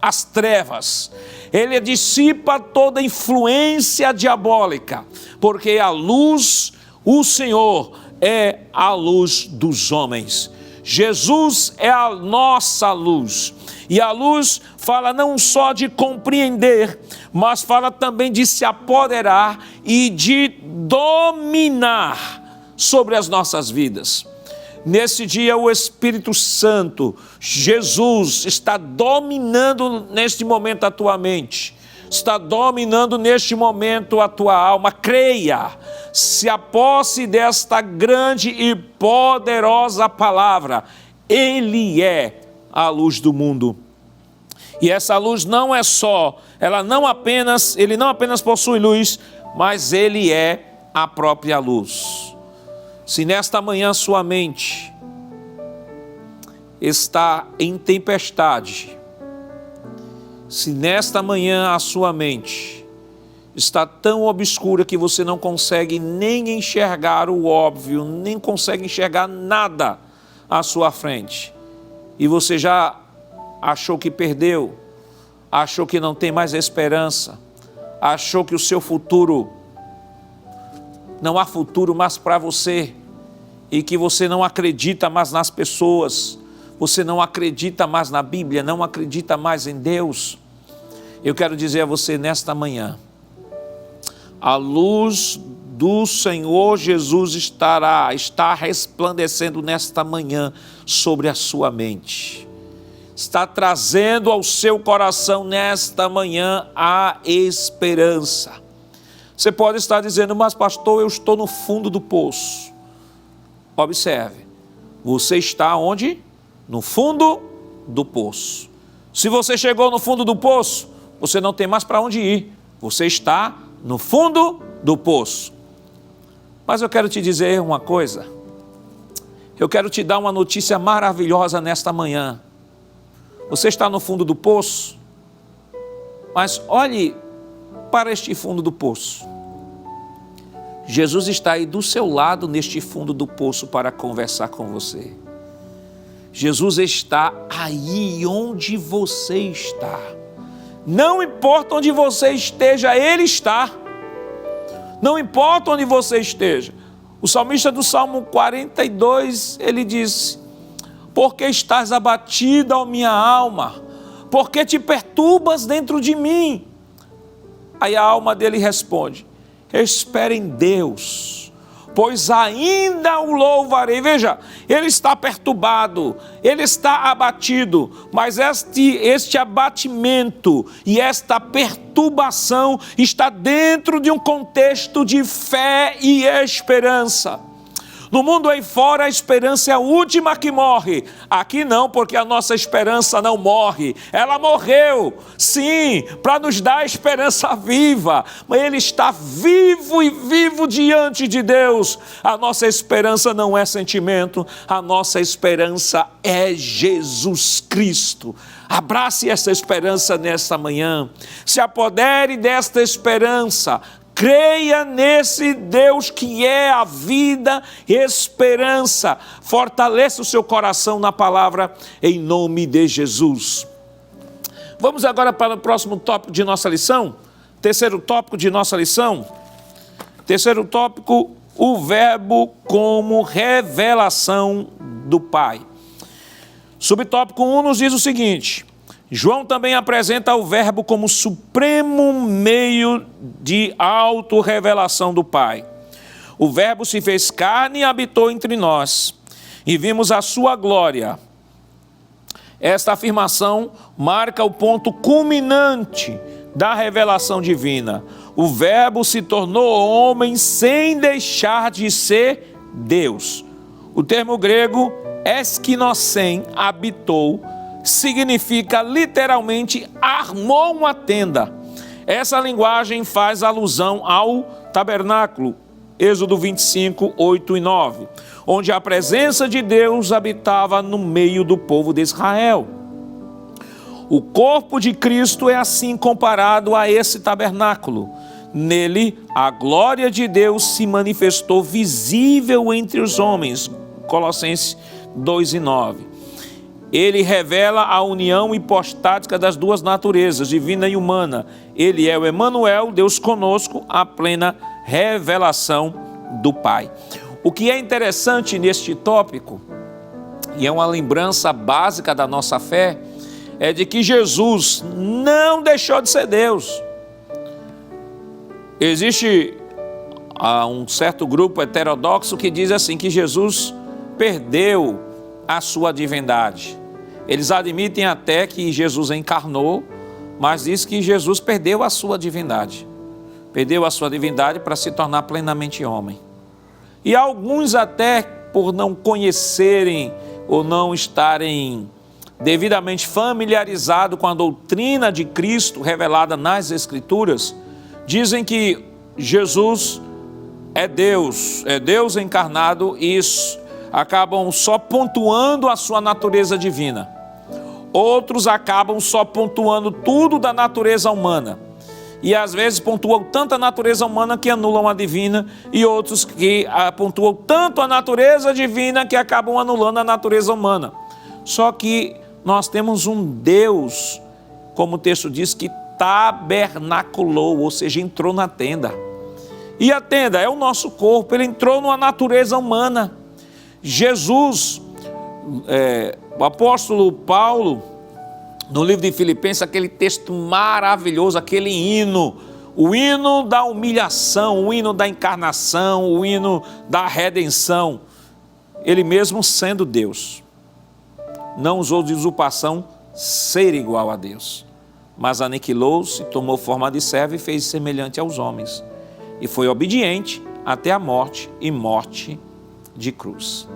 as trevas, ele dissipa toda influência diabólica, porque a luz, o Senhor, é a luz dos homens. Jesus é a nossa luz, e a luz fala não só de compreender, mas fala também de se apoderar e de dominar sobre as nossas vidas. Nesse dia o Espírito Santo, Jesus, está dominando neste momento a tua mente, está dominando neste momento a tua alma. Creia, se aposse desta grande e poderosa palavra. Ele é a luz do mundo. E essa luz não é só, ele não apenas possui luz, mas ele é a própria luz. Se nesta manhã sua mente está em tempestade, se nesta manhã a sua mente está tão obscura que você não consegue nem enxergar o óbvio, nem consegue enxergar nada à sua frente, e você já achou que perdeu, achou que não tem mais esperança, achou que o seu futuro, não há futuro mais para você, e que você não acredita mais nas pessoas, você não acredita mais na Bíblia, não acredita mais em Deus, eu quero dizer a você nesta manhã, a luz do Senhor Jesus está resplandecendo nesta manhã sobre a sua mente, está trazendo ao seu coração nesta manhã a esperança. Você pode estar dizendo: mas pastor, eu estou no fundo do poço. Observe, você está onde? No fundo do poço. Se você chegou no fundo do poço, você não tem mais para onde ir, você está no fundo do poço. Mas eu quero te dizer uma coisa, eu quero te dar uma notícia maravilhosa nesta manhã. Você está no fundo do poço, mas olhe para este fundo do poço. Jesus está aí do seu lado neste fundo do poço para conversar com você. Jesus está aí onde você está. Não importa onde você esteja, Ele está. Não importa onde você esteja. O salmista do Salmo 42, ele disse: por que estás abatida, ó minha alma? Por que te perturbas dentro de mim? Aí a alma dele responde: espere em Deus, pois ainda o louvarei. Veja, ele está perturbado, ele está abatido, mas este abatimento e esta perturbação está dentro de um contexto de fé e esperança. No mundo aí fora, a esperança é a última que morre. Aqui não, porque a nossa esperança não morre. Ela morreu, sim, para nos dar a esperança viva. Mas Ele está vivo e vivo diante de Deus. A nossa esperança não é sentimento, a nossa esperança é Jesus Cristo. Abrace essa esperança nesta manhã. Se apodere desta esperança. Creia nesse Deus que é a vida e esperança. Fortaleça o seu coração na palavra em nome de Jesus. Vamos agora para o próximo tópico de nossa lição. Terceiro tópico de nossa lição. Terceiro tópico, o verbo como revelação do Pai. Subtópico 1 nos diz o seguinte: João também apresenta o verbo como supremo meio de autorrevelação do Pai. O verbo se fez carne e habitou entre nós, e vimos a sua glória. Esta afirmação marca o ponto culminante da revelação divina. O verbo se tornou homem sem deixar de ser Deus. O termo grego eskinosen, habitou, significa literalmente armou uma tenda. Essa linguagem faz alusão ao tabernáculo, Êxodo 25, 8 e 9, onde a presença de Deus habitava no meio do povo de Israel. O corpo de Cristo é assim comparado a esse tabernáculo. Nele, a glória de Deus se manifestou visível entre os homens, Colossenses 2 e 9. Ele revela a união hipostática das duas naturezas, divina e humana. Ele é o Emanuel, Deus conosco, a plena revelação do Pai. O que é interessante neste tópico, e é uma lembrança básica da nossa fé, é de que Jesus não deixou de ser Deus. Existe um certo grupo heterodoxo que diz assim, que Jesus perdeu a sua divindade. Eles admitem até que Jesus encarnou, mas diz que Jesus perdeu a sua divindade. Perdeu a sua divindade para se tornar plenamente homem. E alguns até, por não conhecerem ou não estarem devidamente familiarizados com a doutrina de Cristo revelada nas Escrituras, dizem que Jesus é Deus encarnado, e isso acabam só pontuando a sua natureza divina. Outros acabam só pontuando tudo da natureza humana. E às vezes pontuam tanto a natureza humana que anulam a divina, e outros que pontuam tanto a natureza divina que acabam anulando a natureza humana. Só que nós temos um Deus, como o texto diz, que tabernaculou, ou seja, entrou na tenda. E a tenda é o nosso corpo, ele entrou numa natureza humana. Jesus, o apóstolo Paulo, no livro de Filipenses, aquele texto maravilhoso, aquele hino, o hino da humilhação, o hino da encarnação, o hino da redenção, ele mesmo sendo Deus, não usou de usurpação ser igual a Deus, mas aniquilou-se, tomou forma de servo e fez semelhante aos homens, e foi obediente até a morte, e morte de cruz.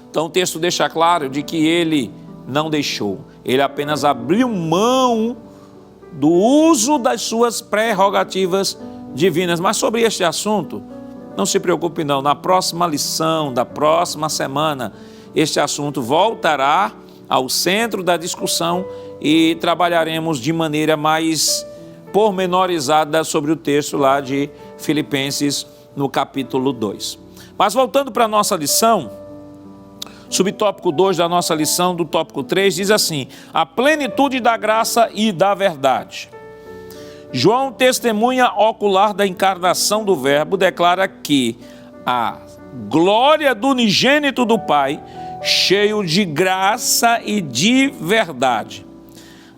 Então o texto deixa claro de que ele não deixou, ele apenas abriu mão do uso das suas prerrogativas divinas. Mas sobre este assunto, não se preocupe não, na próxima lição, da próxima semana, este assunto voltará ao centro da discussão e trabalharemos de maneira mais pormenorizada sobre o texto lá de Filipenses no capítulo 2. Mas voltando para a nossa lição, subtópico 2 da nossa lição, do tópico 3, diz assim: a plenitude da graça e da verdade. João, testemunha ocular da encarnação do Verbo, declara que a glória do unigênito do Pai, cheio de graça e de verdade.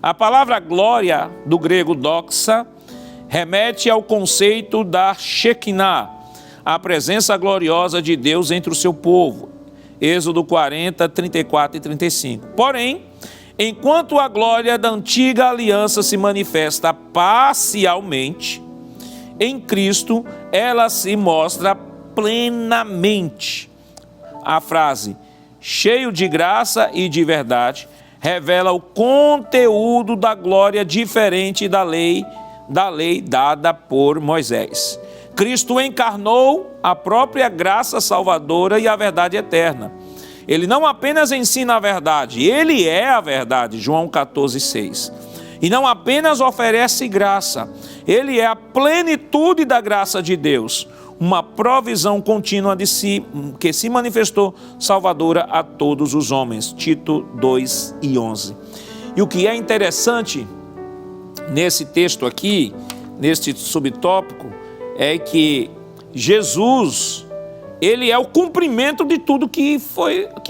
A palavra glória, do grego doxa, remete ao conceito da Shekinah, a presença gloriosa de Deus entre o seu povo. Êxodo 40, 34 e 35. Porém, enquanto a glória da antiga aliança se manifesta parcialmente, em Cristo ela se mostra plenamente. A frase cheio de graça e de verdade revela o conteúdo da glória diferente da lei dada por Moisés. Cristo encarnou a própria graça salvadora e a verdade eterna. Ele não apenas ensina a verdade, ele é a verdade, João 14, 6. E não apenas oferece graça, ele é a plenitude da graça de Deus, uma provisão contínua que se manifestou salvadora a todos os homens. Tito 2 e 11. E o que é interessante nesse texto aqui, neste subtópico, é que Jesus, ele é o cumprimento de tudo que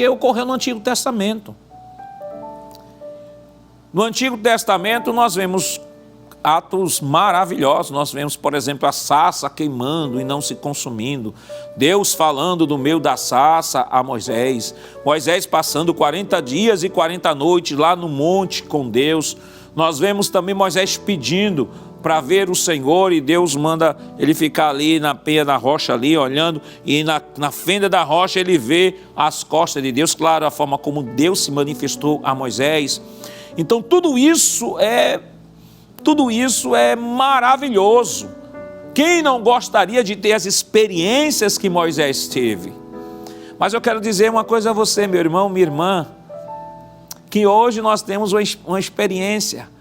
ocorreu no Antigo Testamento. No Antigo Testamento nós vemos atos maravilhosos. Nós vemos, por exemplo, a sarça queimando e não se consumindo. Deus falando do meio da sarça a Moisés. Moisés passando 40 dias e 40 noites lá no monte com Deus. Nós vemos também Moisés pedindo para ver o Senhor, e Deus manda ele ficar ali na penha da rocha ali olhando, e na fenda da rocha ele vê as costas de Deus. Claro, a forma como Deus se manifestou a Moisés. Então tudo isso é maravilhoso. Quem não gostaria de ter as experiências que Moisés teve? Mas eu quero dizer uma coisa a você, meu irmão, minha irmã, que hoje nós temos uma experiência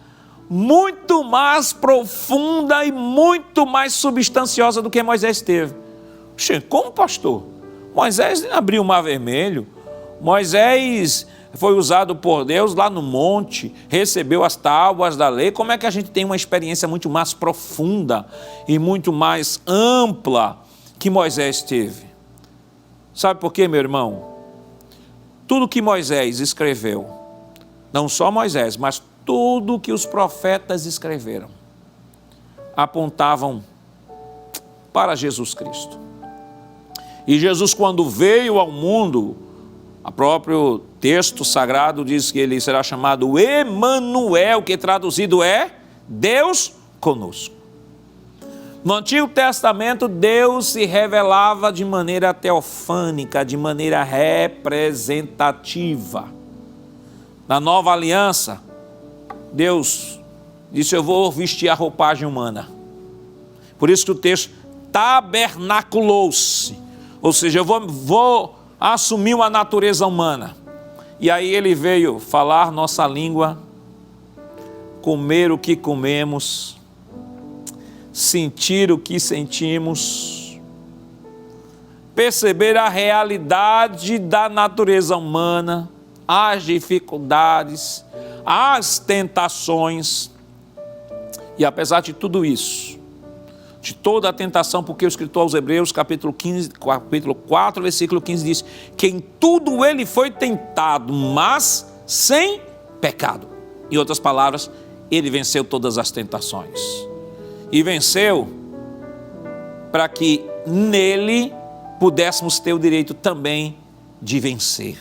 muito mais profunda e muito mais substanciosa do que Moisés teve. Como, pastor? Moisés abriu o Mar Vermelho, Moisés foi usado por Deus lá no monte, recebeu as tábuas da lei. Como é que a gente tem uma experiência muito mais profunda e muito mais ampla que Moisés teve? Sabe por quê, meu irmão? Tudo que Moisés escreveu, não só Moisés, mas tudo que os profetas escreveram, apontavam para Jesus Cristo. E Jesus, quando veio ao mundo, o próprio texto sagrado diz que ele será chamado Emanuel, que traduzido é Deus conosco. No Antigo Testamento, Deus se revelava de maneira teofânica, de maneira representativa. Na Nova Aliança, Deus disse: eu vou vestir a roupagem humana. Por isso que o texto tabernaculou-se, ou seja, eu vou assumir uma natureza humana. E aí ele veio falar nossa língua, comer o que comemos, sentir o que sentimos, perceber a realidade da natureza humana, as dificuldades, as tentações. E apesar de tudo isso, de toda a tentação, porque o escritor aos Hebreus, capítulo 4, versículo 15 diz que em tudo ele foi tentado, mas sem pecado. Em outras palavras, ele venceu todas as tentações. E venceu para que nele pudéssemos ter o direito também de vencer.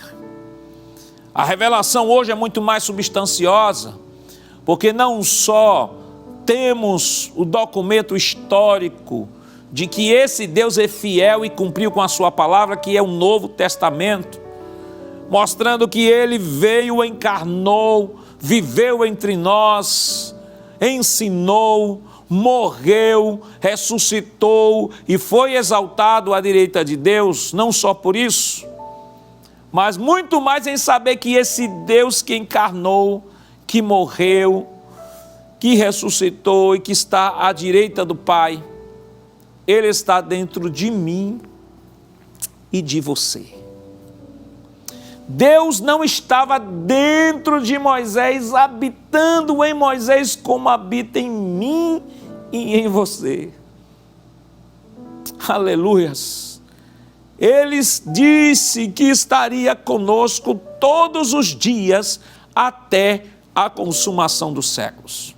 A revelação hoje é muito mais substanciosa, porque não só temos o documento histórico de que esse Deus é fiel e cumpriu com a sua palavra, que é o Novo Testamento, mostrando que ele veio, encarnou, viveu entre nós, ensinou, morreu, ressuscitou e foi exaltado à direita de Deus. Não só por isso, mas muito mais em saber que esse Deus que encarnou, que morreu, que ressuscitou e que está à direita do Pai, Ele está dentro de mim e de você. Deus não estava dentro de Moisés, habitando em Moisés como habita em mim e em você. Aleluias! Ele disse que estaria conosco todos os dias até a consumação dos séculos.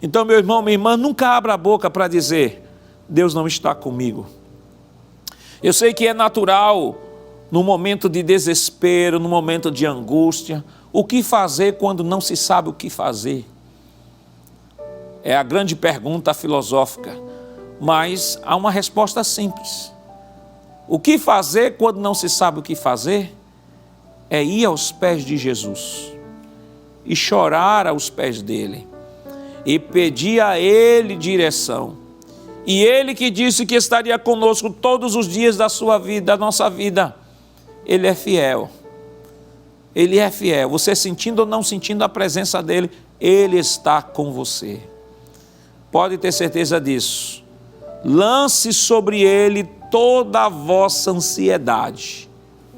Então, meu irmão, minha irmã, nunca abra a boca para dizer: Deus não está comigo. Eu sei que é natural, no momento de desespero, no momento de angústia, o que fazer quando não se sabe o que fazer? É a grande pergunta filosófica, mas há uma resposta simples. O que fazer quando não se sabe o que fazer? É ir aos pés de Jesus e chorar aos pés dele e pedir a ele direção. E ele que disse que estaria conosco todos os dias da sua vida, da nossa vida, ele é fiel. Ele é fiel. Você sentindo ou não sentindo a presença dele, ele está com você. Pode ter certeza disso. Lance sobre ele toda a vossa ansiedade,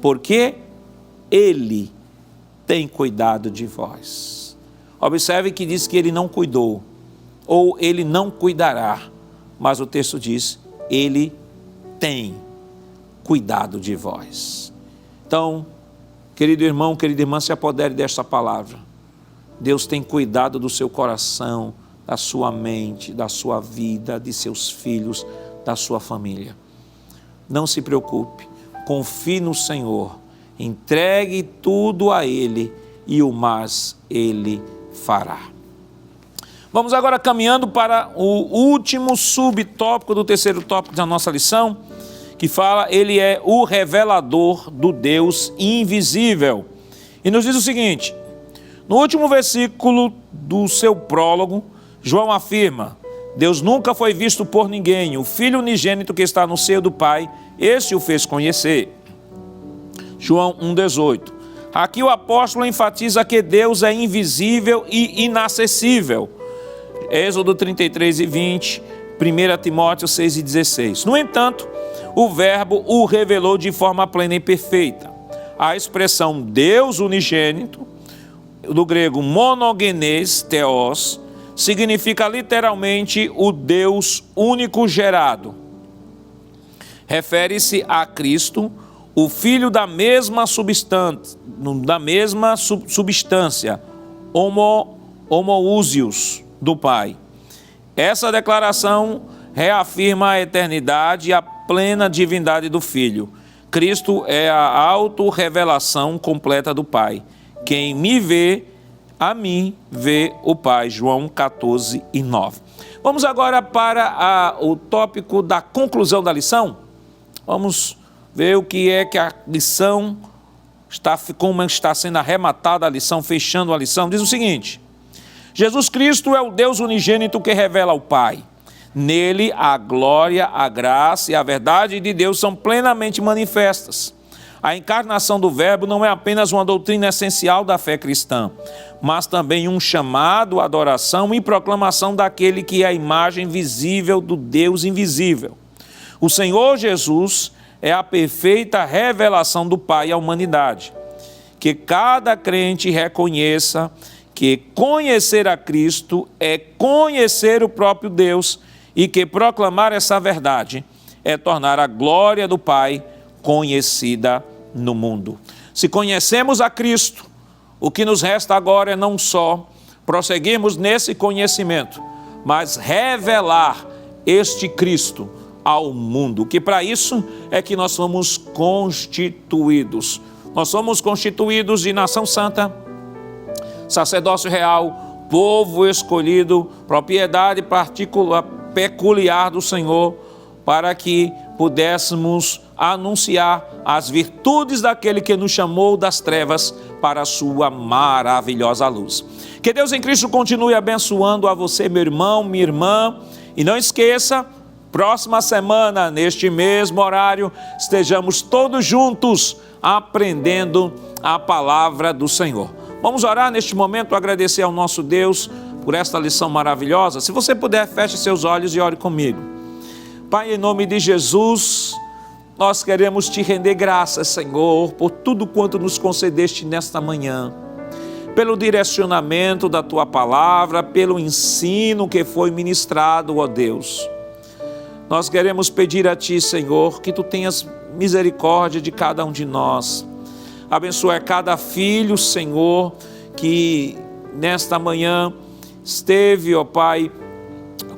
porque ele tem cuidado de vós. Observe que diz que ele não cuidou, ou ele não cuidará, mas o texto diz: ele tem cuidado de vós. Então, querido irmão, querida irmã, se apodere desta palavra. Deus tem cuidado do seu coração, da sua mente, da sua vida, de seus filhos, da sua família. Não se preocupe, confie no Senhor, entregue tudo a Ele e o mais Ele fará. Vamos agora caminhando para o último subtópico do terceiro tópico da nossa lição, que fala: Ele é o revelador do Deus invisível. E nos diz o seguinte, no último versículo do seu prólogo, João afirma: Deus nunca foi visto por ninguém, o Filho unigênito que está no seio do Pai, esse o fez conhecer. João 1,18. Aqui o apóstolo enfatiza que Deus é invisível e inacessível. Êxodo 33:20, 1 Timóteo 6:16. No entanto, o Verbo o revelou de forma plena e perfeita. A expressão Deus unigênito, do grego monogenes theos, significa literalmente o Deus único gerado. Refere-se a Cristo, o Filho da mesma substância, homoousios do Pai. Essa declaração reafirma a eternidade e a plena divindade do Filho. Cristo é a autorrevelação completa do Pai. Quem me vê, a mim vê o Pai. João 14:9. Vamos agora para o tópico da conclusão da lição. Vamos ver o que é que a lição como está sendo arrematada a lição, fechando a lição. Diz o seguinte: Jesus Cristo é o Deus unigênito que revela ao Pai. Nele a glória, a graça e a verdade de Deus são plenamente manifestas. A encarnação do Verbo não é apenas uma doutrina essencial da fé cristã, mas também um chamado à adoração e proclamação daquele que é a imagem visível do Deus invisível. O Senhor Jesus é a perfeita revelação do Pai à humanidade. Que cada crente reconheça que conhecer a Cristo é conhecer o próprio Deus e que proclamar essa verdade é tornar a glória do Pai conhecida no mundo. Se conhecemos a Cristo, o que nos resta agora é não só prosseguirmos nesse conhecimento, mas revelar este Cristo ao mundo, que para isso é que nós somos constituídos. Nós somos constituídos de nação santa, sacerdócio real, povo escolhido, propriedade particular, peculiar do Senhor, para que pudéssemos anunciar as virtudes daquele que nos chamou das trevas para a sua maravilhosa luz. Que Deus em Cristo continue abençoando a você, meu irmão, minha irmã, e não esqueça, próxima semana, neste mesmo horário, estejamos todos juntos aprendendo a palavra do Senhor. Vamos orar neste momento, agradecer ao nosso Deus por esta lição maravilhosa. Se você puder, feche seus olhos e ore comigo. Pai, em nome de Jesus, nós queremos te render graças, Senhor, por tudo quanto nos concedeste nesta manhã, pelo direcionamento da tua palavra, pelo ensino que foi ministrado, ó Deus. Nós queremos pedir a ti, Senhor, que tu tenhas misericórdia de cada um de nós. Abençoa cada filho, Senhor, que nesta manhã esteve, ó Pai,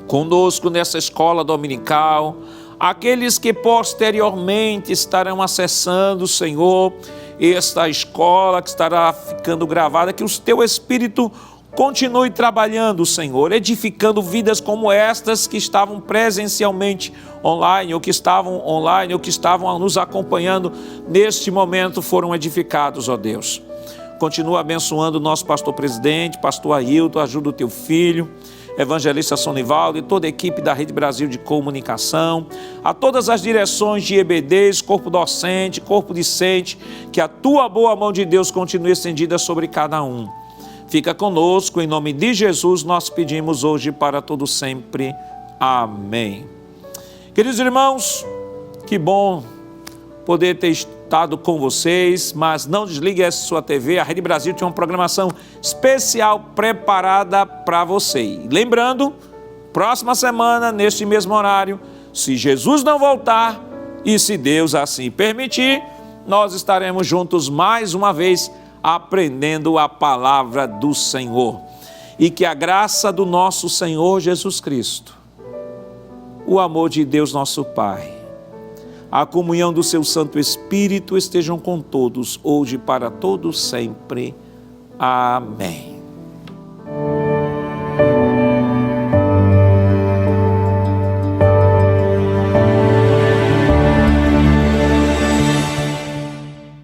conosco nessa escola dominical, aqueles que posteriormente estarão acessando, Senhor, esta escola que estará ficando gravada, que o teu Espírito continue trabalhando, Senhor, edificando vidas como estas que estavam presencialmente online, ou que estavam online, ou que estavam nos acompanhando neste momento, foram edificados, ó Deus. Continua abençoando o nosso pastor presidente, pastor Ailton, ajuda o teu filho, evangelista Sonivaldo e toda a equipe da Rede Brasil de Comunicação, a todas as direções de EBDs, corpo docente, corpo discente, que a tua boa mão de Deus continue estendida sobre cada um. Fica conosco, em nome de Jesus, nós pedimos hoje para todo sempre. Amém. Queridos irmãos, que bom poder ter estado com vocês, mas não desligue essa sua TV, a Rede Brasil tem uma programação especial preparada para você. E lembrando, próxima semana, neste mesmo horário, se Jesus não voltar e se Deus assim permitir, nós estaremos juntos mais uma vez, aprendendo a palavra do Senhor. E que a graça do nosso Senhor Jesus Cristo, o amor de Deus nosso Pai, a comunhão do seu Santo Espírito estejam com todos, hoje e para todos sempre. Amém.